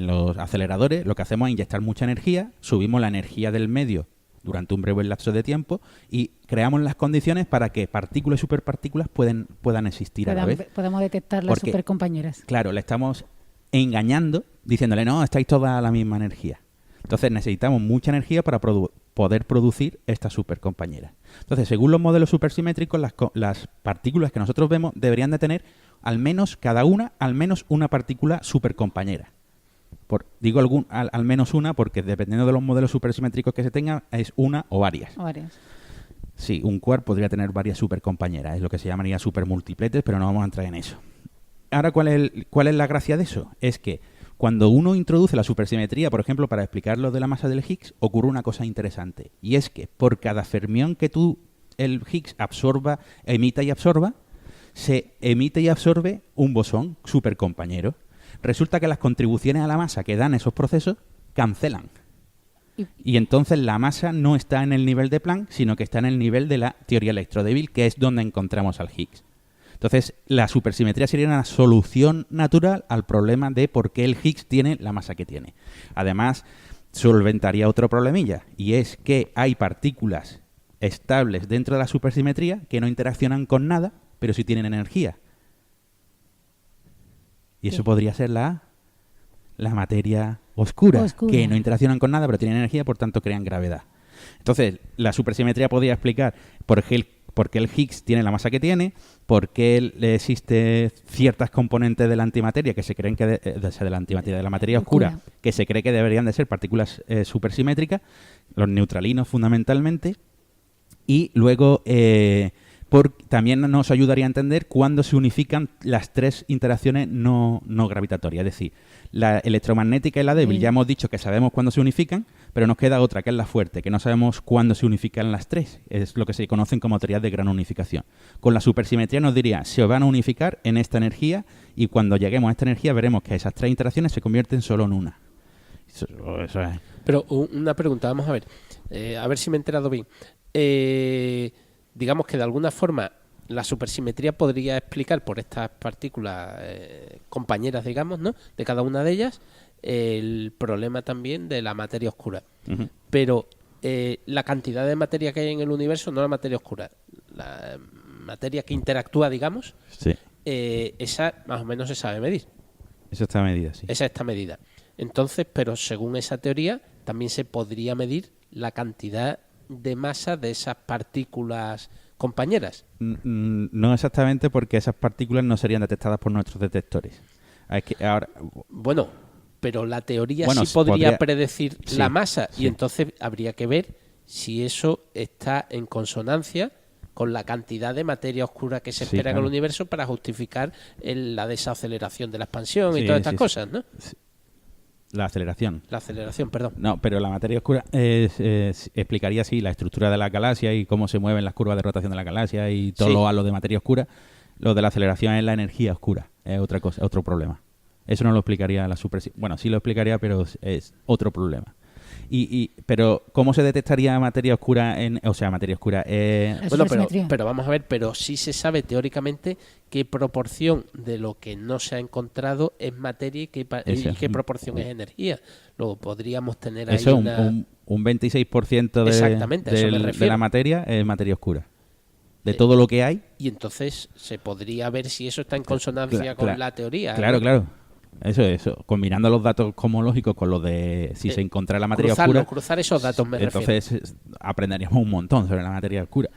los aceleradores, lo que hacemos es inyectar mucha energía, subimos la energía del medio durante un breve lapso de tiempo y creamos las condiciones para que partículas y superpartículas puedan existir a la vez. Podemos detectar las supercompañeras. Claro, le estamos engañando diciéndole, no, estáis todas a la misma energía. Entonces necesitamos mucha energía para poder producir estas supercompañeras. Entonces, según los modelos supersimétricos, las partículas que nosotros vemos deberían de tener al menos una partícula supercompañera. Digo al menos una porque dependiendo de los modelos supersimétricos que se tengan, es una o varias. Sí, un quark podría tener varias supercompañeras, es lo que se llamaría supermultipletes, pero no vamos a entrar en eso. Ahora, ¿cuál es la gracia de eso? Es que cuando uno introduce la supersimetría, por ejemplo, para explicar lo de la masa del Higgs, ocurre una cosa interesante. Y es que por cada fermión que el Higgs emita y absorba, se emite y absorbe un bosón supercompañero. Resulta que las contribuciones a la masa que dan esos procesos cancelan. Y entonces la masa no está en el nivel de Planck, sino que está en el nivel de la teoría electrodébil, que es donde encontramos al Higgs. Entonces, la supersimetría sería una solución natural al problema de por qué el Higgs tiene la masa que tiene. Además, solventaría otro problemilla, y es que hay partículas estables dentro de la supersimetría que no interaccionan con nada, pero sí tienen energía. Y eso podría ser la materia oscura, que no interaccionan con nada, pero tienen energía, por tanto crean gravedad. Entonces, la supersimetría podría explicar por qué el Higgs tiene la masa que tiene, por qué existen ciertas componentes de la antimateria que se creen que de la antimateria, de la materia oscura, que se cree que deberían de ser partículas supersimétricas, los neutralinos fundamentalmente, y luego también nos ayudaría a entender cuándo se unifican las tres interacciones no gravitatorias, es decir, la electromagnética y la débil. Ya hemos dicho que sabemos cuándo se unifican, pero nos queda otra, que es la fuerte, que no sabemos cuándo se unifican las tres. Es lo que se conocen como teorías de gran unificación. Con la supersimetría nos diría, se van a unificar en esta energía y cuando lleguemos a esta energía veremos que esas tres interacciones se convierten solo en una. Eso es. Pero una pregunta, vamos a ver si me he enterado bien. Digamos que de alguna forma la supersimetría podría explicar por estas partículas compañeras, digamos, ¿no?, de cada una de ellas, el problema también de la materia oscura. Uh-huh. Pero la cantidad de materia que hay en el universo, no la materia oscura, la materia que interactúa, digamos, sí, esa más o menos se sabe medir. Esa está medida, sí. Esa está medida. Entonces, pero según esa teoría, también se podría medir la cantidad de masa de esas partículas compañeras. No exactamente, porque esas partículas no serían detectadas por nuestros detectores. Es que ahora... Bueno, pero la teoría sí podría predecir la masa, y entonces habría que ver si eso está en consonancia con la cantidad de materia oscura que se espera en el universo para justificar la desaceleración de la expansión y todas estas cosas, ¿no? Sí. La aceleración, perdón. No, pero la materia oscura explicaría la estructura de la galaxia y cómo se mueven las curvas de rotación de la galaxia y todo lo halo de materia oscura. Lo de la aceleración es la energía oscura, es otra cosa, otro problema. Eso no lo explicaría la supersimetría. Bueno, sí lo explicaría, pero es otro problema. Pero ¿cómo se detectaría materia oscura Bueno, pero vamos a ver, pero sí se sabe teóricamente qué proporción de lo que no se ha encontrado es materia y qué proporción es energía. Luego podríamos tener ahí eso, un 26% de la materia es materia oscura. De todo lo que hay. Y entonces se podría ver si eso está en consonancia con la teoría. Claro, ¿no? claro. Eso. Combinando los datos cosmológicos con los de si se encontrara la materia oscura. Cruzar esos datos, me refiero. Entonces aprenderíamos un montón sobre la materia oscura.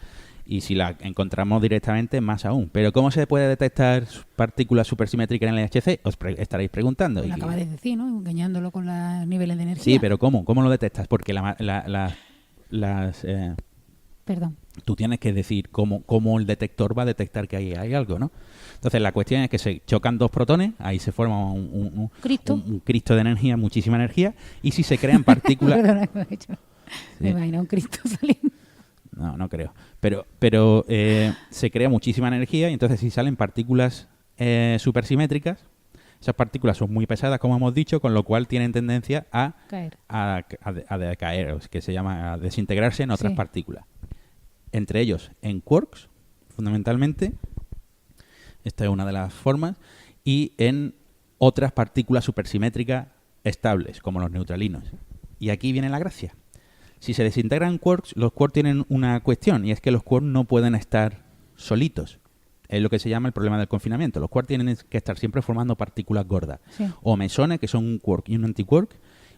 Y si la encontramos directamente, más aún. Pero ¿cómo se puede detectar partículas supersimétricas en el LHC? Os estaréis preguntando. Lo acabas de decir, ¿no? Engañándolo con los niveles de energía. Sí, pero ¿cómo? ¿Cómo lo detectas? Porque Perdón. Tú tienes que decir cómo el detector va a detectar que hay algo, ¿no? Entonces la cuestión es que se chocan dos protones, ahí se forma un cristo de energía, muchísima energía, y si se crean partículas... Perdona, me imagino un Cristo saliendo. No creo. Pero se crea muchísima energía y entonces si salen partículas supersimétricas, esas partículas son muy pesadas, como hemos dicho, con lo cual tienen tendencia a decaer, que se llama a desintegrarse en otras partículas. Entre ellos en quarks, fundamentalmente, esta es una de las formas, y en otras partículas supersimétricas estables, como los neutralinos. Y aquí viene la gracia. Si se desintegran quarks, los quarks tienen una cuestión, y es que los quarks no pueden estar solitos. Es lo que se llama el problema del confinamiento. Los quarks tienen que estar siempre formando partículas gordas. Sí. O mesones, que son un quark y un antiquark,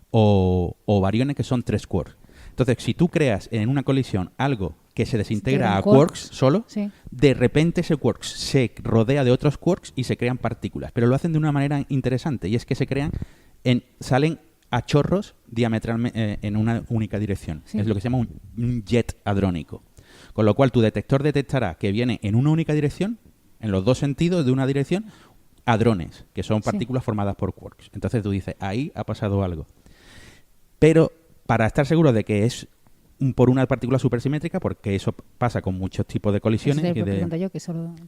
o bariones, que son 3 quarks. Entonces, si tú creas en una colisión algo que se desintegra a quarks solo, de repente ese quark se rodea de otros quarks y se crean partículas. Pero lo hacen de una manera interesante, y es que salen a chorros diametralmente en una única dirección. Sí. Es lo que se llama un jet hadrónico. Con lo cual tu detector detectará que viene en una única dirección, en los dos sentidos de una dirección, hadrones, que son partículas formadas por quarks. Entonces tú dices, ahí ha pasado algo. Pero para estar seguro de que es por una partícula supersimétrica, porque eso pasa con muchos tipos de colisiones. Eso te yo, que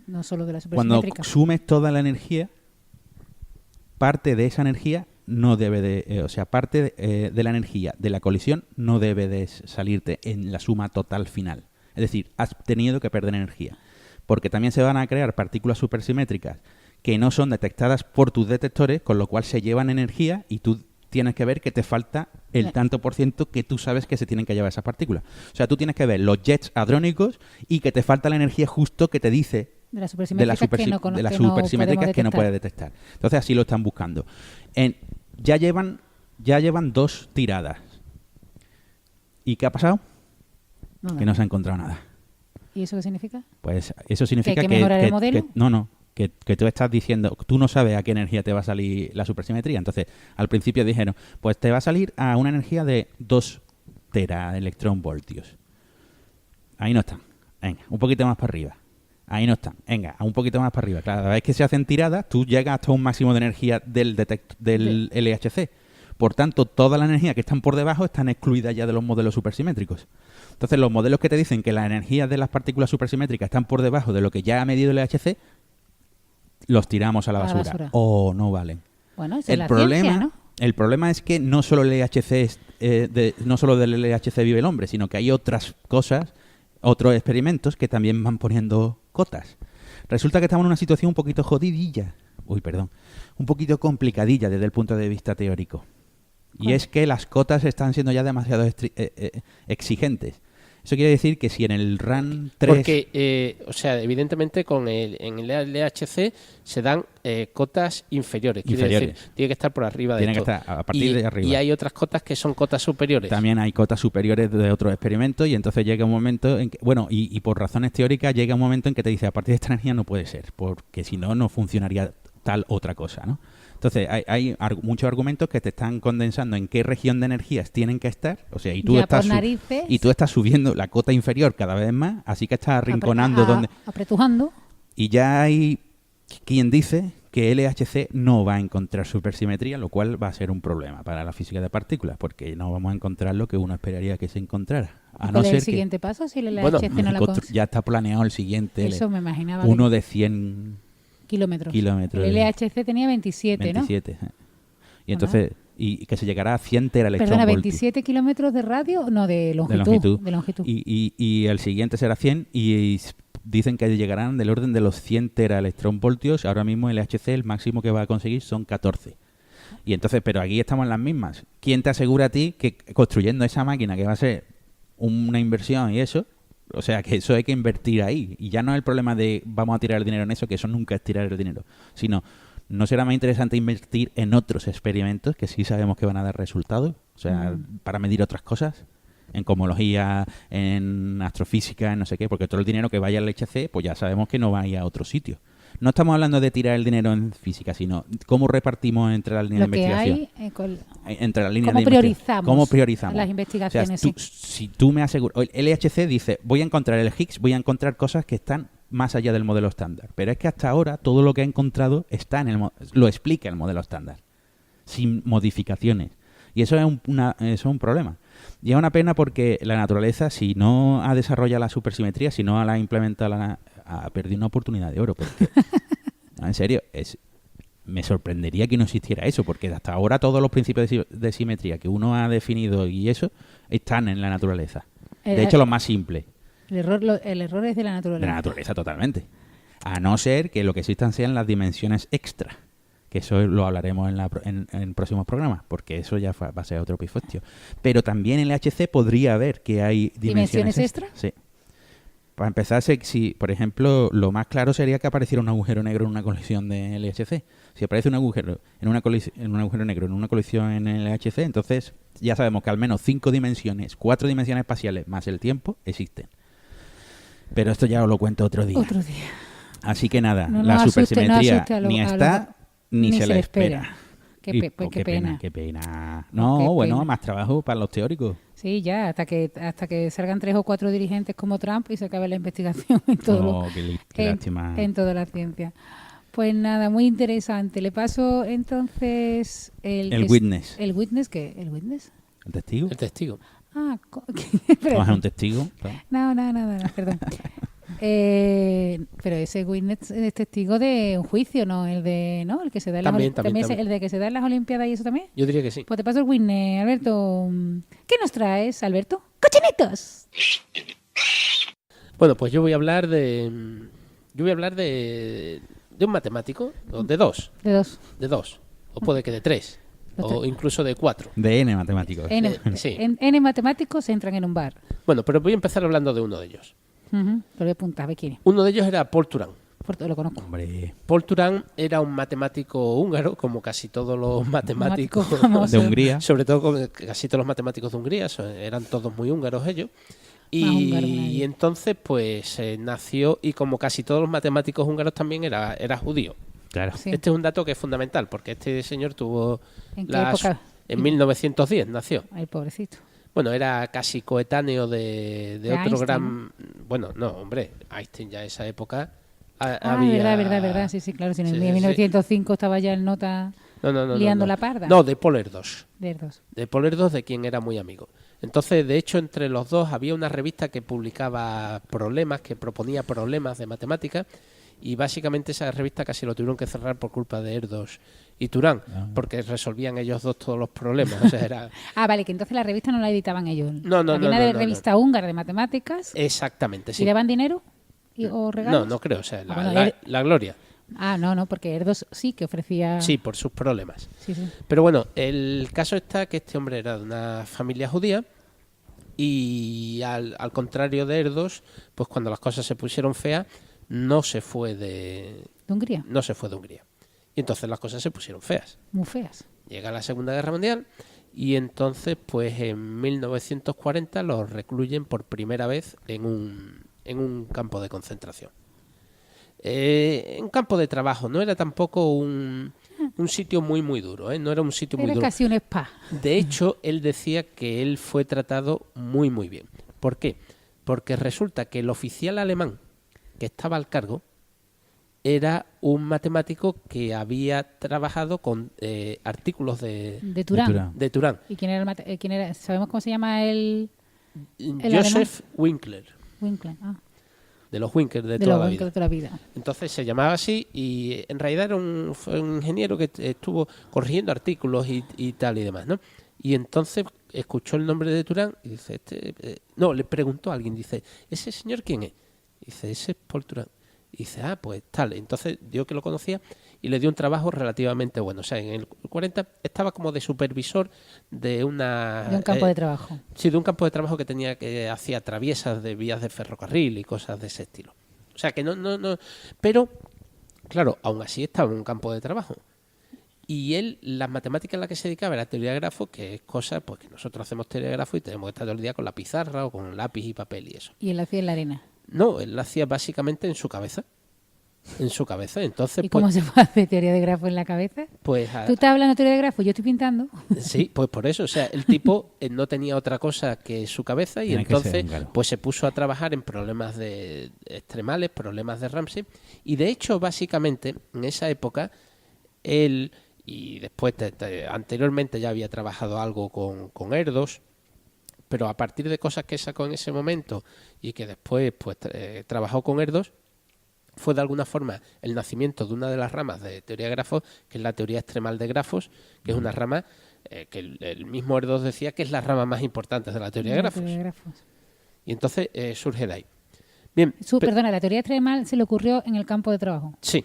no solo de la supersimétrica. Cuando sumes toda la energía, parte de esa energía no debe de... parte de la energía de la colisión no debe de salirte en la suma total final. Es decir, has tenido que perder energía. Porque también se van a crear partículas supersimétricas que no son detectadas por tus detectores, con lo cual se llevan energía y tú tienes que ver que te falta el tanto por ciento que tú sabes que se tienen que llevar esas partículas. O sea, tú tienes que ver los jets hadrónicos y que te falta la energía justo que te dice de las supersimétricas que no puedes detectar. Entonces así lo están buscando. Ya llevan 2 tiradas. ¿Y qué ha pasado? Que no se ha encontrado nada. ¿Y eso qué significa? Pues eso significa ¿Que hay que mejorar el modelo? Que tú estás diciendo, tú no sabes a qué energía te va a salir la supersimetría. Entonces, al principio dijeron, pues te va a salir a una energía de 2 teraelectronvoltios. Ahí no están. Venga, un poquito más para arriba. Ahí no están. Venga, un poquito más para arriba. Cada vez que se hacen tiradas, tú llegas hasta un máximo de energía del LHC. Por tanto, toda la energía que están por debajo están excluidas ya de los modelos supersimétricos. Entonces, los modelos que te dicen que las energías de las partículas supersimétricas están por debajo de lo que ya ha medido el LHC, los tiramos a la basura. O no valen. Bueno, esa es la ciencia, ¿no? El problema es que no solo el LHC no solo del LHC vive el hombre, sino que hay otras cosas, otros experimentos que también van poniendo cotas. Resulta que estamos en una situación un poquito jodidilla. Un poquito complicadilla desde el punto de vista teórico. Y es que las cotas están siendo ya demasiado exigentes. Eso quiere decir que si en el RAN 3... Porque, evidentemente en el LHC se dan cotas inferiores. Quiere decir, tiene que estar por arriba de esto. Tiene que estar a partir de arriba. Y hay otras cotas que son cotas superiores. También hay cotas superiores de otros experimentos y entonces llega un momento en que... Bueno, y por razones teóricas llega un momento en que te dice, a partir de esta energía no puede ser, porque si no, no funcionaría tal otra cosa, ¿no? Entonces, hay muchos argumentos que te están condensando en qué región de energías tienen que estar. O sea, y tú estás subiendo la cota inferior cada vez más, así que estás arrinconando apretujando. Y ya hay quien dice que LHC no va a encontrar supersimetría, lo cual va a ser un problema para la física de partículas, porque no vamos a encontrar lo que uno esperaría que se encontrara. ¿Cuál es el siguiente paso si el LHC no la consigue? Ya está planeado el siguiente. Eso me imaginaba. Uno de 100... kilómetros. El LHC tenía 27, ¿no? 27. Y entonces y que se llegará a 100 teraelectronvoltios. Perdona, 27 kilómetros de radio, no, de longitud. De longitud. Y el siguiente será 100 y dicen que llegarán del orden de los 100 teraelectronvoltios. Ahora mismo el LHC, el máximo que va a conseguir son 14. Y entonces, pero aquí estamos en las mismas. ¿Quién te asegura a ti que construyendo esa máquina, que va a ser una inversión y eso, o sea, que eso hay que invertir ahí? Y ya no es el problema de vamos a tirar el dinero en eso, que eso nunca es tirar el dinero, sino ¿no será más interesante invertir en otros experimentos que sí sabemos que van a dar resultados? O sea, para medir otras cosas, en cosmología, en astrofísica, en no sé qué, porque todo el dinero que vaya al LHC, pues ya sabemos que no va a ir a otro sitio. No estamos hablando de tirar el dinero en física, sino cómo repartimos entre las líneas de investigación. Entre las líneas ¿Cómo priorizamos las investigaciones? O sea, si tú me aseguras... El LHC dice, voy a encontrar el Higgs, voy a encontrar cosas que están más allá del modelo estándar. Pero es que hasta ahora todo lo que ha encontrado está lo explica el modelo estándar, sin modificaciones. Y eso es un problema. Y es una pena porque la naturaleza, si no ha desarrollado la supersimetría, si no la ha implementado, ha perdido una oportunidad de oro. Porque, no, en serio, me sorprendería que no existiera eso, porque hasta ahora todos los principios de simetría que uno ha definido y eso están en la naturaleza. De hecho, los más simples. El error es de la naturaleza. De la naturaleza, totalmente. A no ser que lo que existan sean las dimensiones extra. Que eso lo hablaremos en próximos programas, porque eso ya va a ser otro pifostio. Pero también en el LHC podría haber que hay dimensiones extra. Sí. Para empezar, si por ejemplo, lo más claro sería que apareciera un agujero negro en una colisión de LHC. Si aparece un agujero en un agujero negro en una colisión en el LHC, entonces ya sabemos que al menos 4 dimensiones espaciales más el tiempo existen. Pero esto ya os lo cuento otro día. Así que nada, la supersimetría ni está ni se le espera. Qué pena. Qué pena. No, bueno, más trabajo para los teóricos. Sí, ya, hasta que salgan 3 o 4 dirigentes como Trump y se acabe la investigación en todo qué lástima. En toda la ciencia. Pues nada, muy interesante. Le paso entonces el witness. ¿El witness qué? ¿El witness? ¿El testigo? El testigo. ¿Vamos a un testigo? No, perdón. Pero ese witness es testigo de un juicio, ¿no? El que se da en también. El de que se da en las Olimpiadas y eso también. Yo diría que sí. Pues te paso el witness, Alberto. ¿Qué nos traes, Alberto? ¡Cochinitos! Bueno, pues yo voy a hablar de un matemático, o de dos. De dos. O puede que de 3. O incluso de 4. De N matemáticos. Sí. N matemáticos entran en un bar. Bueno, pero voy a empezar hablando de uno de ellos. Lo voy a apuntar, a ver quién es. Uno de ellos era Paul Turán. Lo conozco. Hombre. Paul Turán era un matemático húngaro, como casi todos los matemáticos de Hungría. Sobre todo como casi todos los matemáticos de Hungría, eran todos muy húngaros ellos. Y entonces, pues nació, y como casi todos los matemáticos húngaros también era judío. Claro. Sí. Este es un dato que es fundamental, porque este señor tuvo... ¿En qué época? En 1910 nació. El pobrecito. Bueno, era casi coetáneo de otro Einstein, gran... ¿no? Bueno, no, hombre, Einstein ya en esa época había... verdad, sí, claro. Si en 1905 estaba ya en nota liando la parda. No, de Paul Erdős. De Paul Erdős, de quien era muy amigo. Entonces, de hecho, entre los dos había una revista que publicaba que proponía problemas de matemáticas, y básicamente esa revista casi lo tuvieron que cerrar por culpa de Erdős y Turán, porque resolvían ellos dos todos los problemas. O sea, era... vale, que entonces la revista no la editaban ellos. No. Había una revista húngara de matemáticas. Exactamente, sí. ¿Y daban dinero o regalos? No creo, o sea, la gloria. No, porque Erdős sí que ofrecía... Sí, por sus problemas. Sí. Pero bueno, el caso está que este hombre era de una familia judía, y al contrario de Erdős, pues cuando las cosas se pusieron feas, no se fue de Hungría. No se fue de Hungría. Y entonces las cosas se pusieron feas. Muy feas. Llega la Segunda Guerra Mundial y entonces, pues en 1940 los recluyen por primera vez en un campo de concentración. Un campo de trabajo. No era tampoco un sitio muy, muy duro. No era un sitio muy duro. Era casi un spa. De hecho, él decía que él fue tratado muy, muy bien. ¿Por qué? Porque resulta que el oficial alemán que estaba al cargo era un matemático que había trabajado con artículos de Turán. ¿Y quién era? ¿Sabemos cómo se llama el Joseph Winkler. de los Winkler de toda la vida. Entonces se llamaba así y en realidad fue un ingeniero que estuvo corrigiendo artículos y tal y demás, ¿no? Y entonces escuchó el nombre de Turán y dice, le preguntó a alguien, dice, ¿ese señor quién es? Dice, ese es Paul Turán. Y dice, pues tal. Entonces dio que lo conocía y le dio un trabajo relativamente bueno. O sea, en el 40 estaba como de supervisor de un campo de trabajo. Sí, de un campo de trabajo que hacía traviesas de vías de ferrocarril y cosas de ese estilo. O sea, que no. Pero, claro, aún así estaba en un campo de trabajo. Y él, las matemáticas en las que se dedicaba era teoría de grafos, que es cosa pues que nosotros hacemos teoría de grafos y tenemos que estar todo el día con la pizarra o con lápiz y papel y eso. ¿Y él hacía en la arena? No, él lo hacía básicamente en su cabeza. En su cabeza. Entonces, ¿y cómo se hace teoría de grafos en la cabeza? Pues, tú estás hablando de teoría de grafos, yo estoy pintando. Sí, pues por eso. O sea, el tipo no tenía otra cosa que su cabeza y entonces pues se puso a trabajar en problemas de extremales, problemas de Ramsey. Y de hecho, básicamente, en esa época, él, y después anteriormente ya había trabajado algo con Erdos, pero a partir de cosas que sacó en ese momento y que después pues trabajó con Erdos, fue de alguna forma el nacimiento de una de las ramas de teoría de grafos, que es la teoría extremal de grafos, que es una rama que el mismo Erdos decía que es la rama más importante de la teoría de grafos. Y entonces surge de ahí. Bien, perdona, la teoría extremal se le ocurrió en el campo de trabajo. Sí.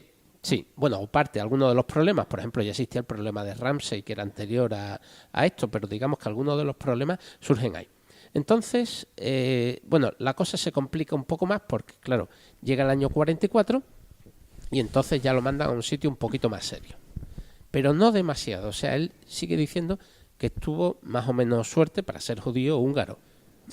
Bueno, o parte, algunos de los problemas, por ejemplo, ya existía el problema de Ramsey, que era anterior a esto, pero digamos que algunos de los problemas surgen ahí. Entonces, la cosa se complica un poco más porque, claro, llega el año 44 y entonces ya lo mandan a un sitio un poquito más serio. Pero no demasiado. O sea, él sigue diciendo que tuvo más o menos suerte para ser judío o húngaro,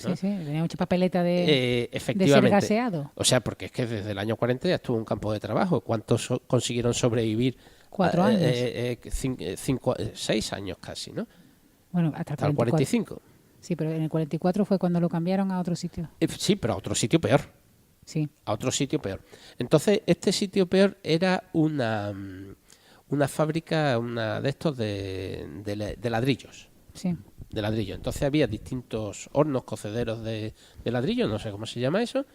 ¿no? Sí, tenía mucha papeleta de efectivamente. De ser gaseado. O sea, porque es que desde el año 40 ya estuvo en un campo de trabajo. ¿Cuántos consiguieron sobrevivir? 4 años. 6 años casi, ¿no? Bueno, hasta el 45. Sí, pero en el 44 fue cuando lo cambiaron a otro sitio. Sí, pero a otro sitio peor. Sí. A otro sitio peor. Entonces, este sitio peor era una fábrica, una de estos de ladrillos. Sí. De ladrillo. Entonces había distintos hornos cocederos de ladrillo, no sé cómo se llama eso,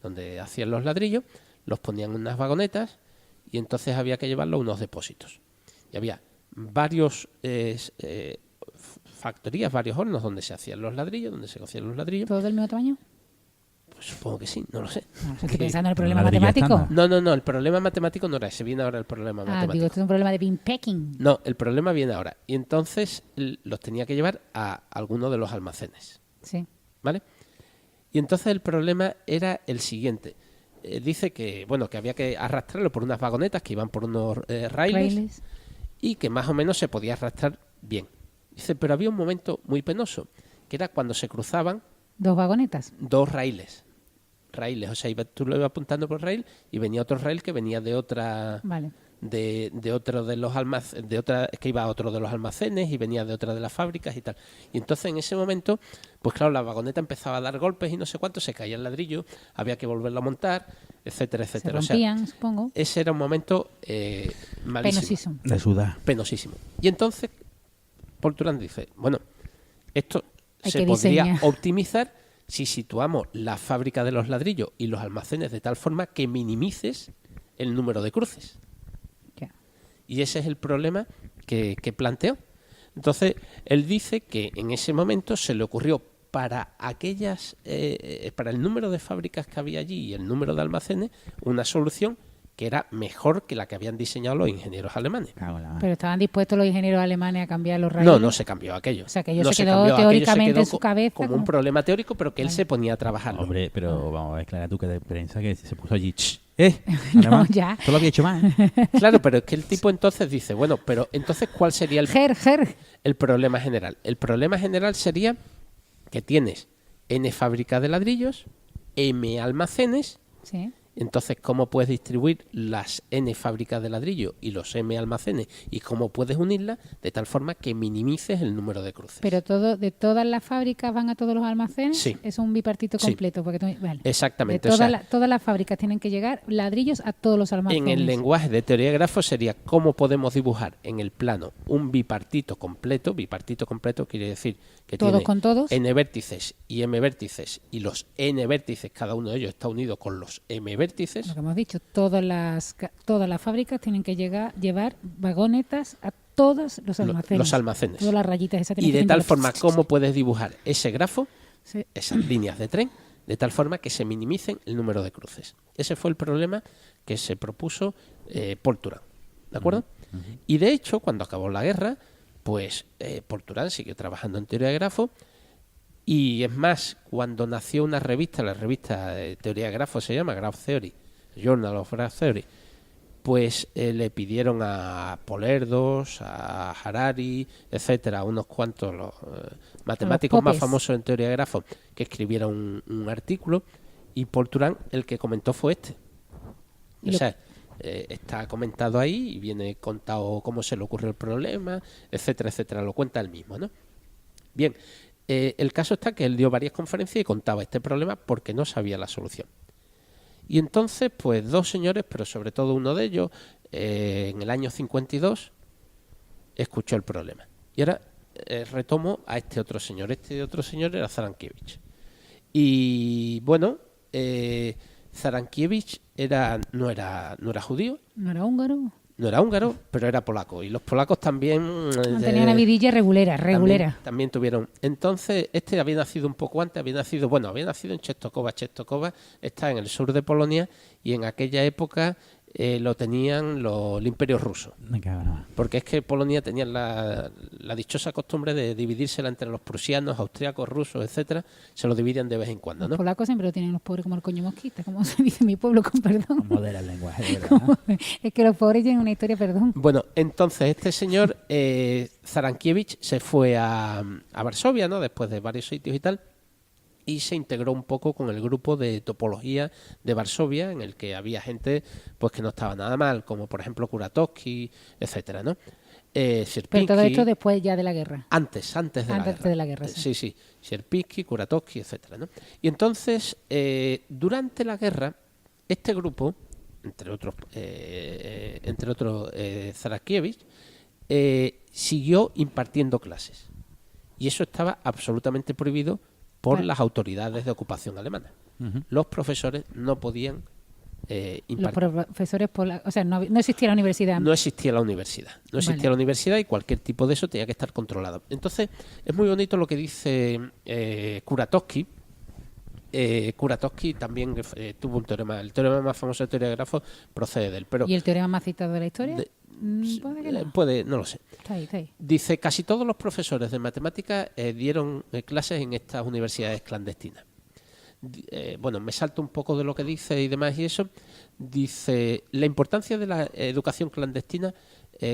donde hacían los ladrillos, los ponían en unas vagonetas y entonces había que llevarlo a unos depósitos. Y había varios factorías, varios hornos donde se hacían los ladrillos, donde se cocían los ladrillos. ¿Todo del mismo tamaño? Pues supongo que sí, no lo sé. No, estoy pensando en el problema matemático. No, el problema matemático no era ese, viene ahora el problema matemático. Digo, esto es un problema de bean packing. No, el problema viene ahora. Y entonces los tenía que llevar a alguno de los almacenes. Sí. ¿Vale? Y entonces el problema era el siguiente. Dice que había que arrastrarlo por unas vagonetas que iban por unos raíles y que más o menos se podía arrastrar bien. Dice, pero había un momento muy penoso, que era cuando se cruzaban 2 vagonetas. 2 raíles, o sea, tú lo ibas apuntando por raíl y venía otro raíl que venía de otra, vale, de otro de los almacenes, que iba a otro de los almacenes y venía de otra de las fábricas y tal. Y entonces en ese momento, pues claro, la vagoneta empezaba a dar golpes y no sé cuánto, se caía el ladrillo, había que volverlo a montar, etcétera, etcétera. Se rompían, supongo. Ese era un momento malísimo. Penosísimo. De sudar. Penosísimo. Y entonces Paul Turán dice, bueno, esto se podría optimizar si situamos la fábrica de los ladrillos y los almacenes de tal forma que minimices el número de cruces. Yeah. Y ese es el problema que planteó. Entonces, él dice que en ese momento se le ocurrió para para el número de fábricas que había allí y el número de almacenes, una solución que era mejor que la que habían diseñado los ingenieros alemanes. Pero estaban dispuestos los ingenieros alemanes a cambiar los raíles. No se cambió aquello. O sea, que ello se quedó teóricamente en su cabeza. Como un problema teórico, pero que él se ponía a trabajar. Hombre, pero vamos a ver, Clara, tú que de prensa que se puso allí. No, ya. Esto lo había hecho mal. Claro, pero es que el tipo entonces dice, bueno, pero entonces ¿cuál sería el problema general? El problema general sería que tienes N fábrica de ladrillos, M almacenes, sí, Entonces, ¿cómo puedes distribuir las N fábricas de ladrillo y los M almacenes? ¿Y cómo puedes unirlas de tal forma que minimices el número de cruces? Pero de todas las fábricas van a todos los almacenes. Sí. Es un bipartito completo. Sí. Porque vale. Exactamente. Todas las fábricas tienen que llegar ladrillos a todos los almacenes. En el lenguaje de teoría de grafos sería cómo podemos dibujar en el plano un bipartito completo. Bipartito completo quiere decir que todos tiene con todos. N vértices y M vértices, y los N vértices, cada uno de ellos está unido con los M vértices. Lo que hemos dicho, todas las fábricas tienen que llevar vagonetas a todos los almacenes. Los almacenes. Todas las rayitas esas. Y de tal forma, ¿cómo puedes dibujar ese grafo, sí, esas líneas de tren, de tal forma que se minimicen el número de cruces? Ese fue el problema que se propuso Paul Turán, ¿de acuerdo? Y de hecho, cuando acabó la guerra, pues Paul Turán siguió trabajando en teoría de grafos. Y es más, cuando nació una revista, la revista de teoría de grafos se llama Graph Theory, Journal of Graph Theory, pues le pidieron a Polerdos, a Harari, etcétera, unos cuantos los matemáticos más famosos en teoría de grafos, que escribieron un artículo, y Paul Turán el que comentó fue este. O sea, está comentado ahí y viene contado cómo se le ocurrió el problema, etcétera, etcétera, lo cuenta él mismo, ¿no? Bien, el caso está que él dio varias conferencias y contaba este problema porque no sabía la solución. Y entonces, pues dos señores, pero sobre todo uno de ellos, en el año 52, escuchó el problema. Y ahora retomo a este otro señor. Este otro señor era Zarankiewicz. Y bueno, Zarankiewicz no era judío. ¿No era húngaro? No era húngaro, pero era polaco. Y los polacos también... Tenía una vidilla regulera. También tuvieron. Entonces, este había nacido un poco antes, había nacido en Czestochowa. Czestochowa está en el sur de Polonia y en aquella época lo tenían el Imperio Ruso. Porque es que Polonia tenía la dichosa costumbre de dividírsela entre los prusianos, austriacos, rusos, etcétera. Se lo dividían de vez en cuando, ¿no? Los polacos siempre lo tienen los pobres como el coño mosquita, como se dice en mi pueblo, con perdón. Modera el lenguaje, de verdad. Es que los pobres tienen una historia, perdón. Bueno, entonces este señor Zarankiewicz se fue a Varsovia, ¿no? Después de varios sitios y tal, y se integró un poco con el grupo de topología de Varsovia, en el que había gente pues que no estaba nada mal, como por ejemplo Kuratowski, etcétera, ¿no? Sierpinski, pero todo esto después ya de la guerra. Antes de la guerra. Sí. Sí. Sierpinski, Kuratowski, etcétera, ¿no? Y entonces, durante la guerra, este grupo, entre otros Zarankiewicz, siguió impartiendo clases. Y eso estaba absolutamente prohibido por las autoridades de ocupación alemana. Los profesores no podían impartir. Los profesores o sea, no existía la universidad. No existía la universidad y cualquier tipo de eso tenía que estar controlado. Entonces, es muy bonito lo que dice Kuratowski. Kuratowski también tuvo un teorema. El teorema más famoso de teoría de grafos procede de él. Pero ¿y el teorema más citado de la historia? Puede que no. No lo sé. Está ahí. Dice, casi todos los profesores de matemáticas dieron clases en estas universidades clandestinas. Bueno, me salto un poco de lo que dice y demás y eso. Dice, la importancia de la educación clandestina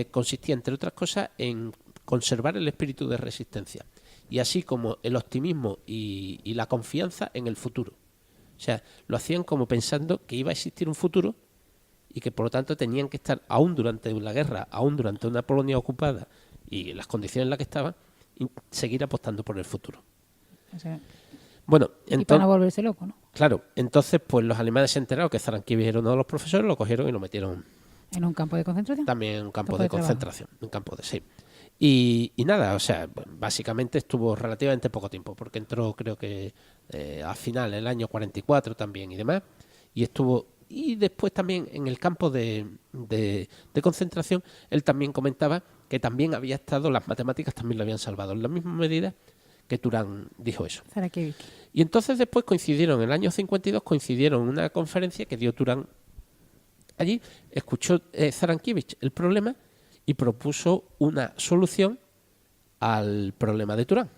consistía, entre otras cosas, en conservar el espíritu de resistencia, y así como el optimismo y la confianza en el futuro. O sea, lo hacían como pensando que iba a existir un futuro y que por lo tanto tenían que estar, aún durante la guerra, aún durante una Polonia ocupada y las condiciones en las que estaban, seguir apostando por el futuro. O sea, bueno, y para no volverse loco, ¿no? Claro, entonces pues los alemanes se enteraron que Zarankiewicz era uno de los profesores, lo cogieron y lo metieron en un campo de concentración. También en un campo de concentración, un campo de sí. Y nada, o sea, básicamente estuvo relativamente poco tiempo, porque entró creo que al final, el año 44 también y demás, y después también en el campo de concentración, él también comentaba que también había estado, las matemáticas también lo habían salvado, en la misma medida que Turán dijo eso. Zarankiewicz. Y entonces después coincidieron, en el año 52, coincidieron en una conferencia que dio Turán allí, escuchó Zarankiewicz el problema y propuso una solución al problema de Turán.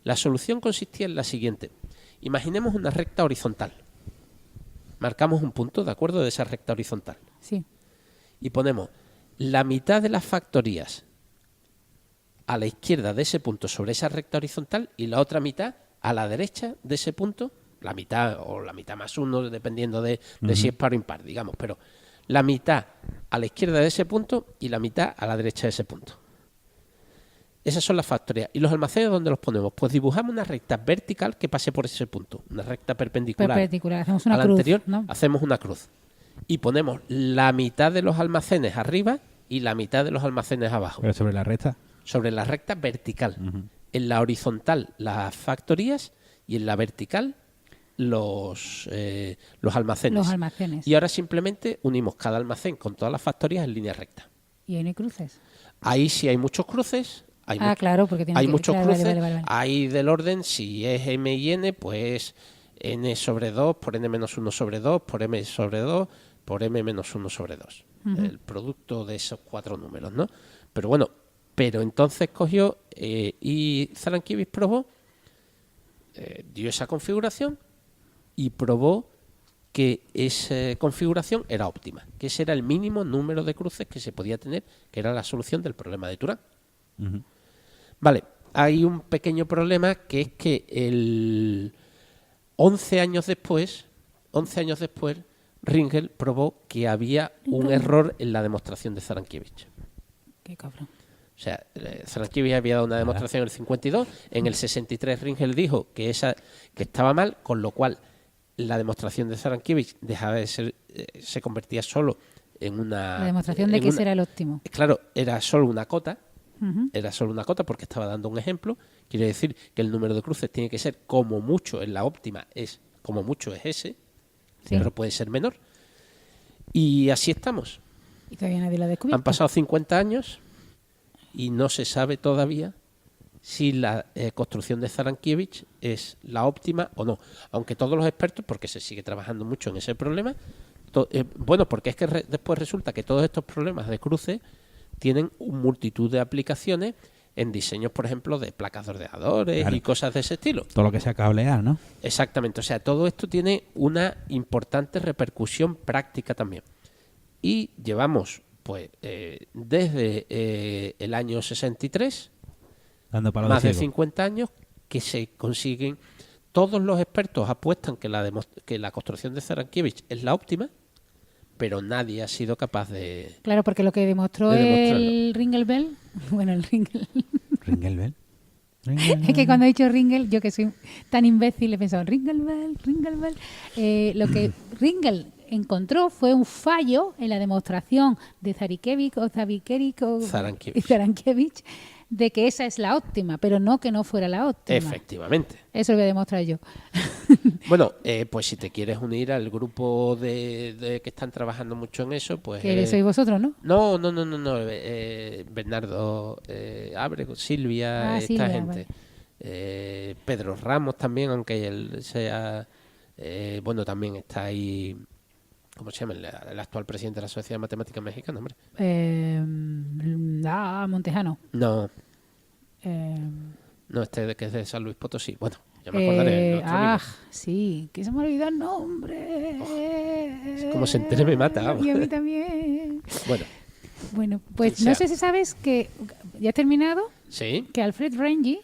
La solución consistía en la siguiente. Imaginemos una recta horizontal. Marcamos un punto, ¿de acuerdo?, de esa recta horizontal. Sí. Y ponemos la mitad de las factorías a la izquierda de ese punto sobre esa recta horizontal y la otra mitad a la derecha de ese punto la mitad o la mitad más 1, dependiendo de si es par o impar, digamos, pero la mitad a la izquierda de ese punto y la mitad a la derecha de ese punto. Esas son las factorías. ¿Y los almacenes dónde los ponemos? Pues dibujamos una recta vertical que pase por ese punto, una recta perpendicular. Hacemos una cruz, anterior, ¿no? hacemos una cruz. Y ponemos la mitad de los almacenes arriba y la mitad de los almacenes abajo. ¿Pero sobre la recta? Sobre la recta vertical. En la horizontal, las factorías, y en la vertical, los almacenes. Los almacenes. Y ahora simplemente unimos cada almacén con todas las factorías en línea recta. ¿Y ahí no hay cruces? Ahí sí hay muchos cruces. Claro, porque tiene muchos cruces. Vale. Hay del orden, si es M y N, pues N sobre 2 por N menos 1 sobre 2 por M sobre 2 por M menos 1 sobre 2. El producto de esos 4 números, ¿no? Pero bueno, entonces cogió y Zarankiewicz probó, dio esa configuración y probó que esa configuración era óptima, que ese era el mínimo número de cruces que se podía tener, que era la solución del problema de Turán. Vale, hay un pequeño problema, que es que 11 años después, Ringel probó que había un error en la demostración de Zarankiewicz. Qué cabrón. O sea, Zarankiewicz había dado una demostración en el 52, en el 63 Ringel dijo que estaba mal, con lo cual la demostración de Zarankiewicz dejaba de ser, se convertía solo en una... La demostración de que ese era el óptimo. Claro, era solo una cota. Era solo una cota porque estaba dando un ejemplo. Quiere decir que el número de cruces tiene que ser como mucho en la óptima, como mucho es ese, pero puede ser menor. Y así estamos. Y todavía nadie lo ha descubierto. Han pasado 50 años y no se sabe todavía si la construcción de Zarankiewicz es la óptima o no. Aunque todos los expertos, porque se sigue trabajando mucho en ese problema, porque es que después resulta que todos estos problemas de cruces tienen multitud de aplicaciones en diseños, por ejemplo, de placas de ordenadores y cosas de ese estilo. Todo lo que sea cablear, ¿no? Exactamente. O sea, todo esto tiene una importante repercusión práctica también. Y llevamos, pues, desde el año 63, más de 50 años, que se consiguen... Todos los expertos apuestan que la construcción de Zarankiewicz es la óptima, pero nadie ha sido capaz de... Claro, porque lo que demostró el Ringelbell... Bueno, el Ringel... ¿Ringelbell? Es que cuando he dicho Ringel, yo que soy tan imbécil, he pensado Ringelbell. Lo que Ringel encontró fue un fallo en la demostración de Zarankiewicz de que esa es la óptima, pero no que no fuera la óptima. Efectivamente. Eso lo voy a demostrar yo. Bueno, pues si te quieres unir al grupo de que están trabajando mucho en eso, pues... Que sois vosotros, ¿no? No. Bernardo Ábrego, Silvia, esta gente. Vale. Pedro Ramos también, aunque él sea... también está ahí... ¿Cómo se llama? El actual presidente de la Sociedad de Matemáticas Mexicana, hombre. Montejano. No. No, que es de San Luis Potosí. Bueno, ya me acordaré. Sí, que se me ha olvidado el nombre. Como se entere me mata. Vamos. Y a mí también. Bueno, pues no sé si sabes que... ¿Ya has terminado? Sí. Que Alfred Renyi,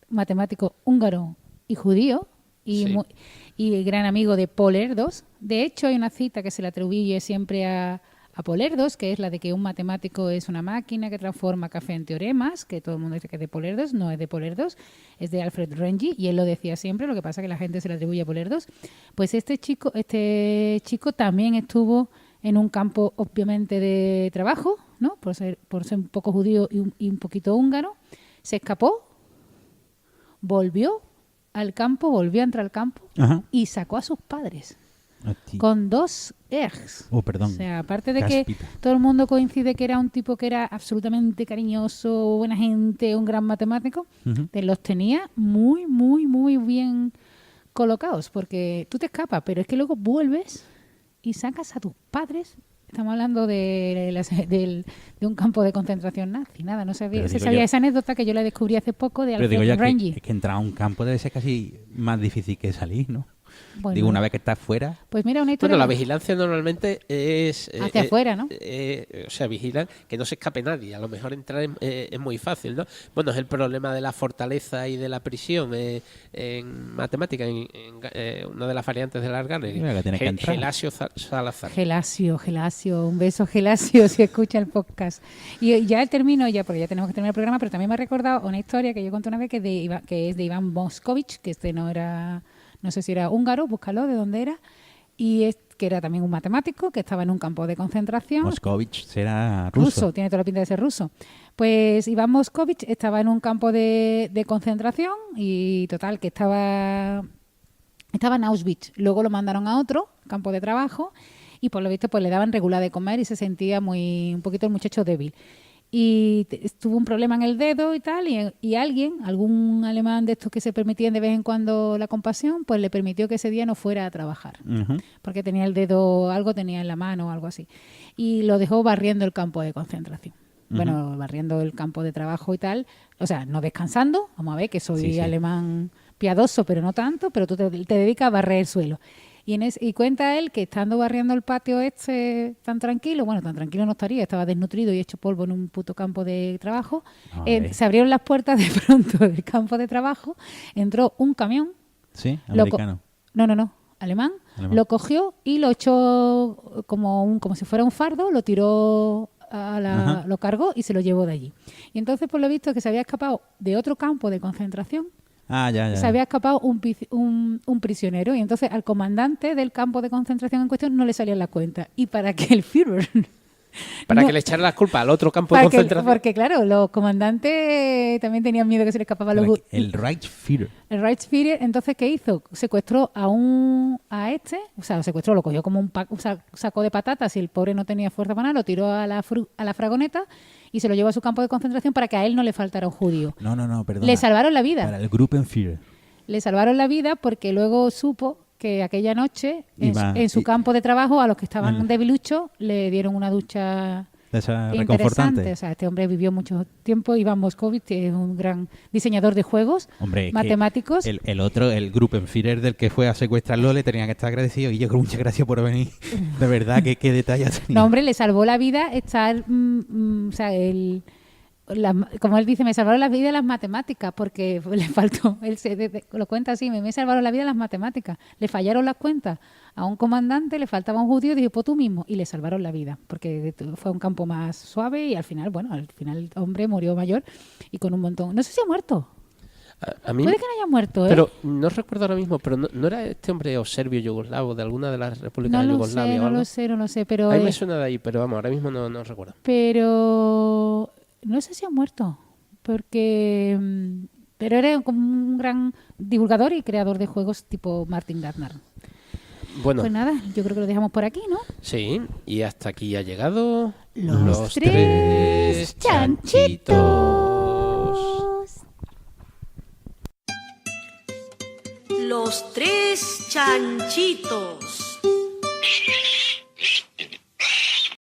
matemático húngaro y judío, y gran amigo de Paul Erdős. De hecho, hay una cita que se le atribuye siempre a Paul Erdős, que es la de que un matemático es una máquina que transforma café en teoremas, que todo el mundo dice que es de Paul Erdős. No es de Paul Erdős, es de Alfred Renyi, y él lo decía siempre, lo que pasa es que la gente se le atribuye a Paul Erdős. Pues este chico también estuvo en un campo, obviamente, de trabajo, ¿no? Por ser un poco judío y un poquito húngaro. Se escapó, volvió a entrar al campo y sacó a sus padres con 2 ex. Perdón. O sea, aparte de que todo el mundo coincide que era un tipo que era absolutamente cariñoso, buena gente, un gran matemático, los tenía muy, muy, muy bien colocados, porque tú te escapas, pero es que luego vuelves y sacas a tus padres. Estamos hablando de un campo de concentración nazi. Nada, no sabía. Se sabía esa anécdota que yo la descubrí hace poco de Alfred Renyi. Es que entrar a un campo debe ser casi más difícil que salir, ¿no? Bueno. Digo, una vez que estás fuera... Pues mira, una historia... Bueno, la vigilancia normalmente es... hacia afuera, ¿no? O sea, vigilan que no se escape nadie. A lo mejor entrar es muy fácil, ¿no? Bueno, es el problema de la fortaleza y de la prisión en matemática, una de las variantes del Argane. Gelasio Salazar. Gelasio, un beso Gelasio si escucha el podcast. Y ya termino, porque ya tenemos que terminar el programa, pero también me ha recordado una historia que yo conté una vez que es de Iván Moscovich, que no era... No sé si era húngaro, búscalo de dónde era, y que era también un matemático que estaba en un campo de concentración. Moscovich será ruso. Tiene toda la pinta de ser ruso. Pues Iván Moscovich estaba en un campo de concentración y total, que estaba en Auschwitz. Luego lo mandaron a otro campo de trabajo y por lo visto pues le daban regular de comer y se sentía un poquito el muchacho débil. Y tuvo un problema en el dedo y tal, y algún alemán de estos que se permitían de vez en cuando la compasión, pues le permitió que ese día no fuera a trabajar, porque tenía el dedo, algo tenía en la mano o algo así, y lo dejó barriendo el campo de concentración. Bueno, barriendo el campo de trabajo y tal, o sea, no descansando, vamos a ver que soy alemán piadoso, pero no tanto, pero tú te dedicas a barrer el suelo. Y cuenta él que estando barriendo el patio tan tranquilo no estaría, estaba desnutrido y hecho polvo en un puto campo de trabajo, se abrieron las puertas de pronto del campo de trabajo, entró un camión. Sí, americano. No, alemán, lo cogió y lo echó como si fuera un fardo, lo tiró, lo cargó y se lo llevó de allí. Y entonces, por lo visto, que se había escapado de otro campo de concentración. Ya. Se había escapado un prisionero y entonces al comandante del campo de concentración en cuestión no le salían las cuentas. Y para que el Führer... que le echara las culpas al otro campo de concentración. Porque claro, los comandantes también tenían miedo que se le escapaban los... El Reichsführer. El Reichsführer, entonces, ¿qué hizo? Secuestró lo secuestró, lo cogió como un saco de patatas y el pobre no tenía fuerza para nada, lo tiró a la fragoneta y se lo llevó a su campo de concentración para que a él no le faltara un judío. No, perdón. Le salvaron la vida. Para el Gruppenführer. Le salvaron la vida porque luego supo que aquella noche en su campo de trabajo a los que estaban debiluchos le dieron una ducha interesante. O sea, este hombre vivió mucho tiempo. Iván Moscovich, que es un gran diseñador de juegos, matemáticos. El otro, el Gruppenführer del que fue a secuestrarlo, le tenía que estar agradecido. Y yo creo, muchas gracias por venir. De verdad, qué detalle ha tenido. No, hombre, le salvó la vida estar... como él dice, me salvaron la vida las matemáticas, porque le faltó, lo cuenta así, me salvaron la vida las matemáticas, le fallaron las cuentas a un comandante, le faltaba un judío, dije, pues tú mismo, y le salvaron la vida, porque fue un campo más suave y al final el hombre murió mayor y con un montón, no sé si ha muerto. A mí, puede que no haya muerto, pero no recuerdo ahora mismo, pero no era este hombre o serbio yugoslavo de alguna de las repúblicas de Yugoslavia o algo. No lo sé, pero... A mí me suena de ahí, pero vamos, ahora mismo no recuerdo. Pero... no sé si ha muerto, pero era como un gran divulgador y creador de juegos tipo Martin Gardner. Bueno, pues nada, yo creo que lo dejamos por aquí, ¿no? Sí, y hasta aquí ha llegado los tres chanchitos. Los tres chanchitos.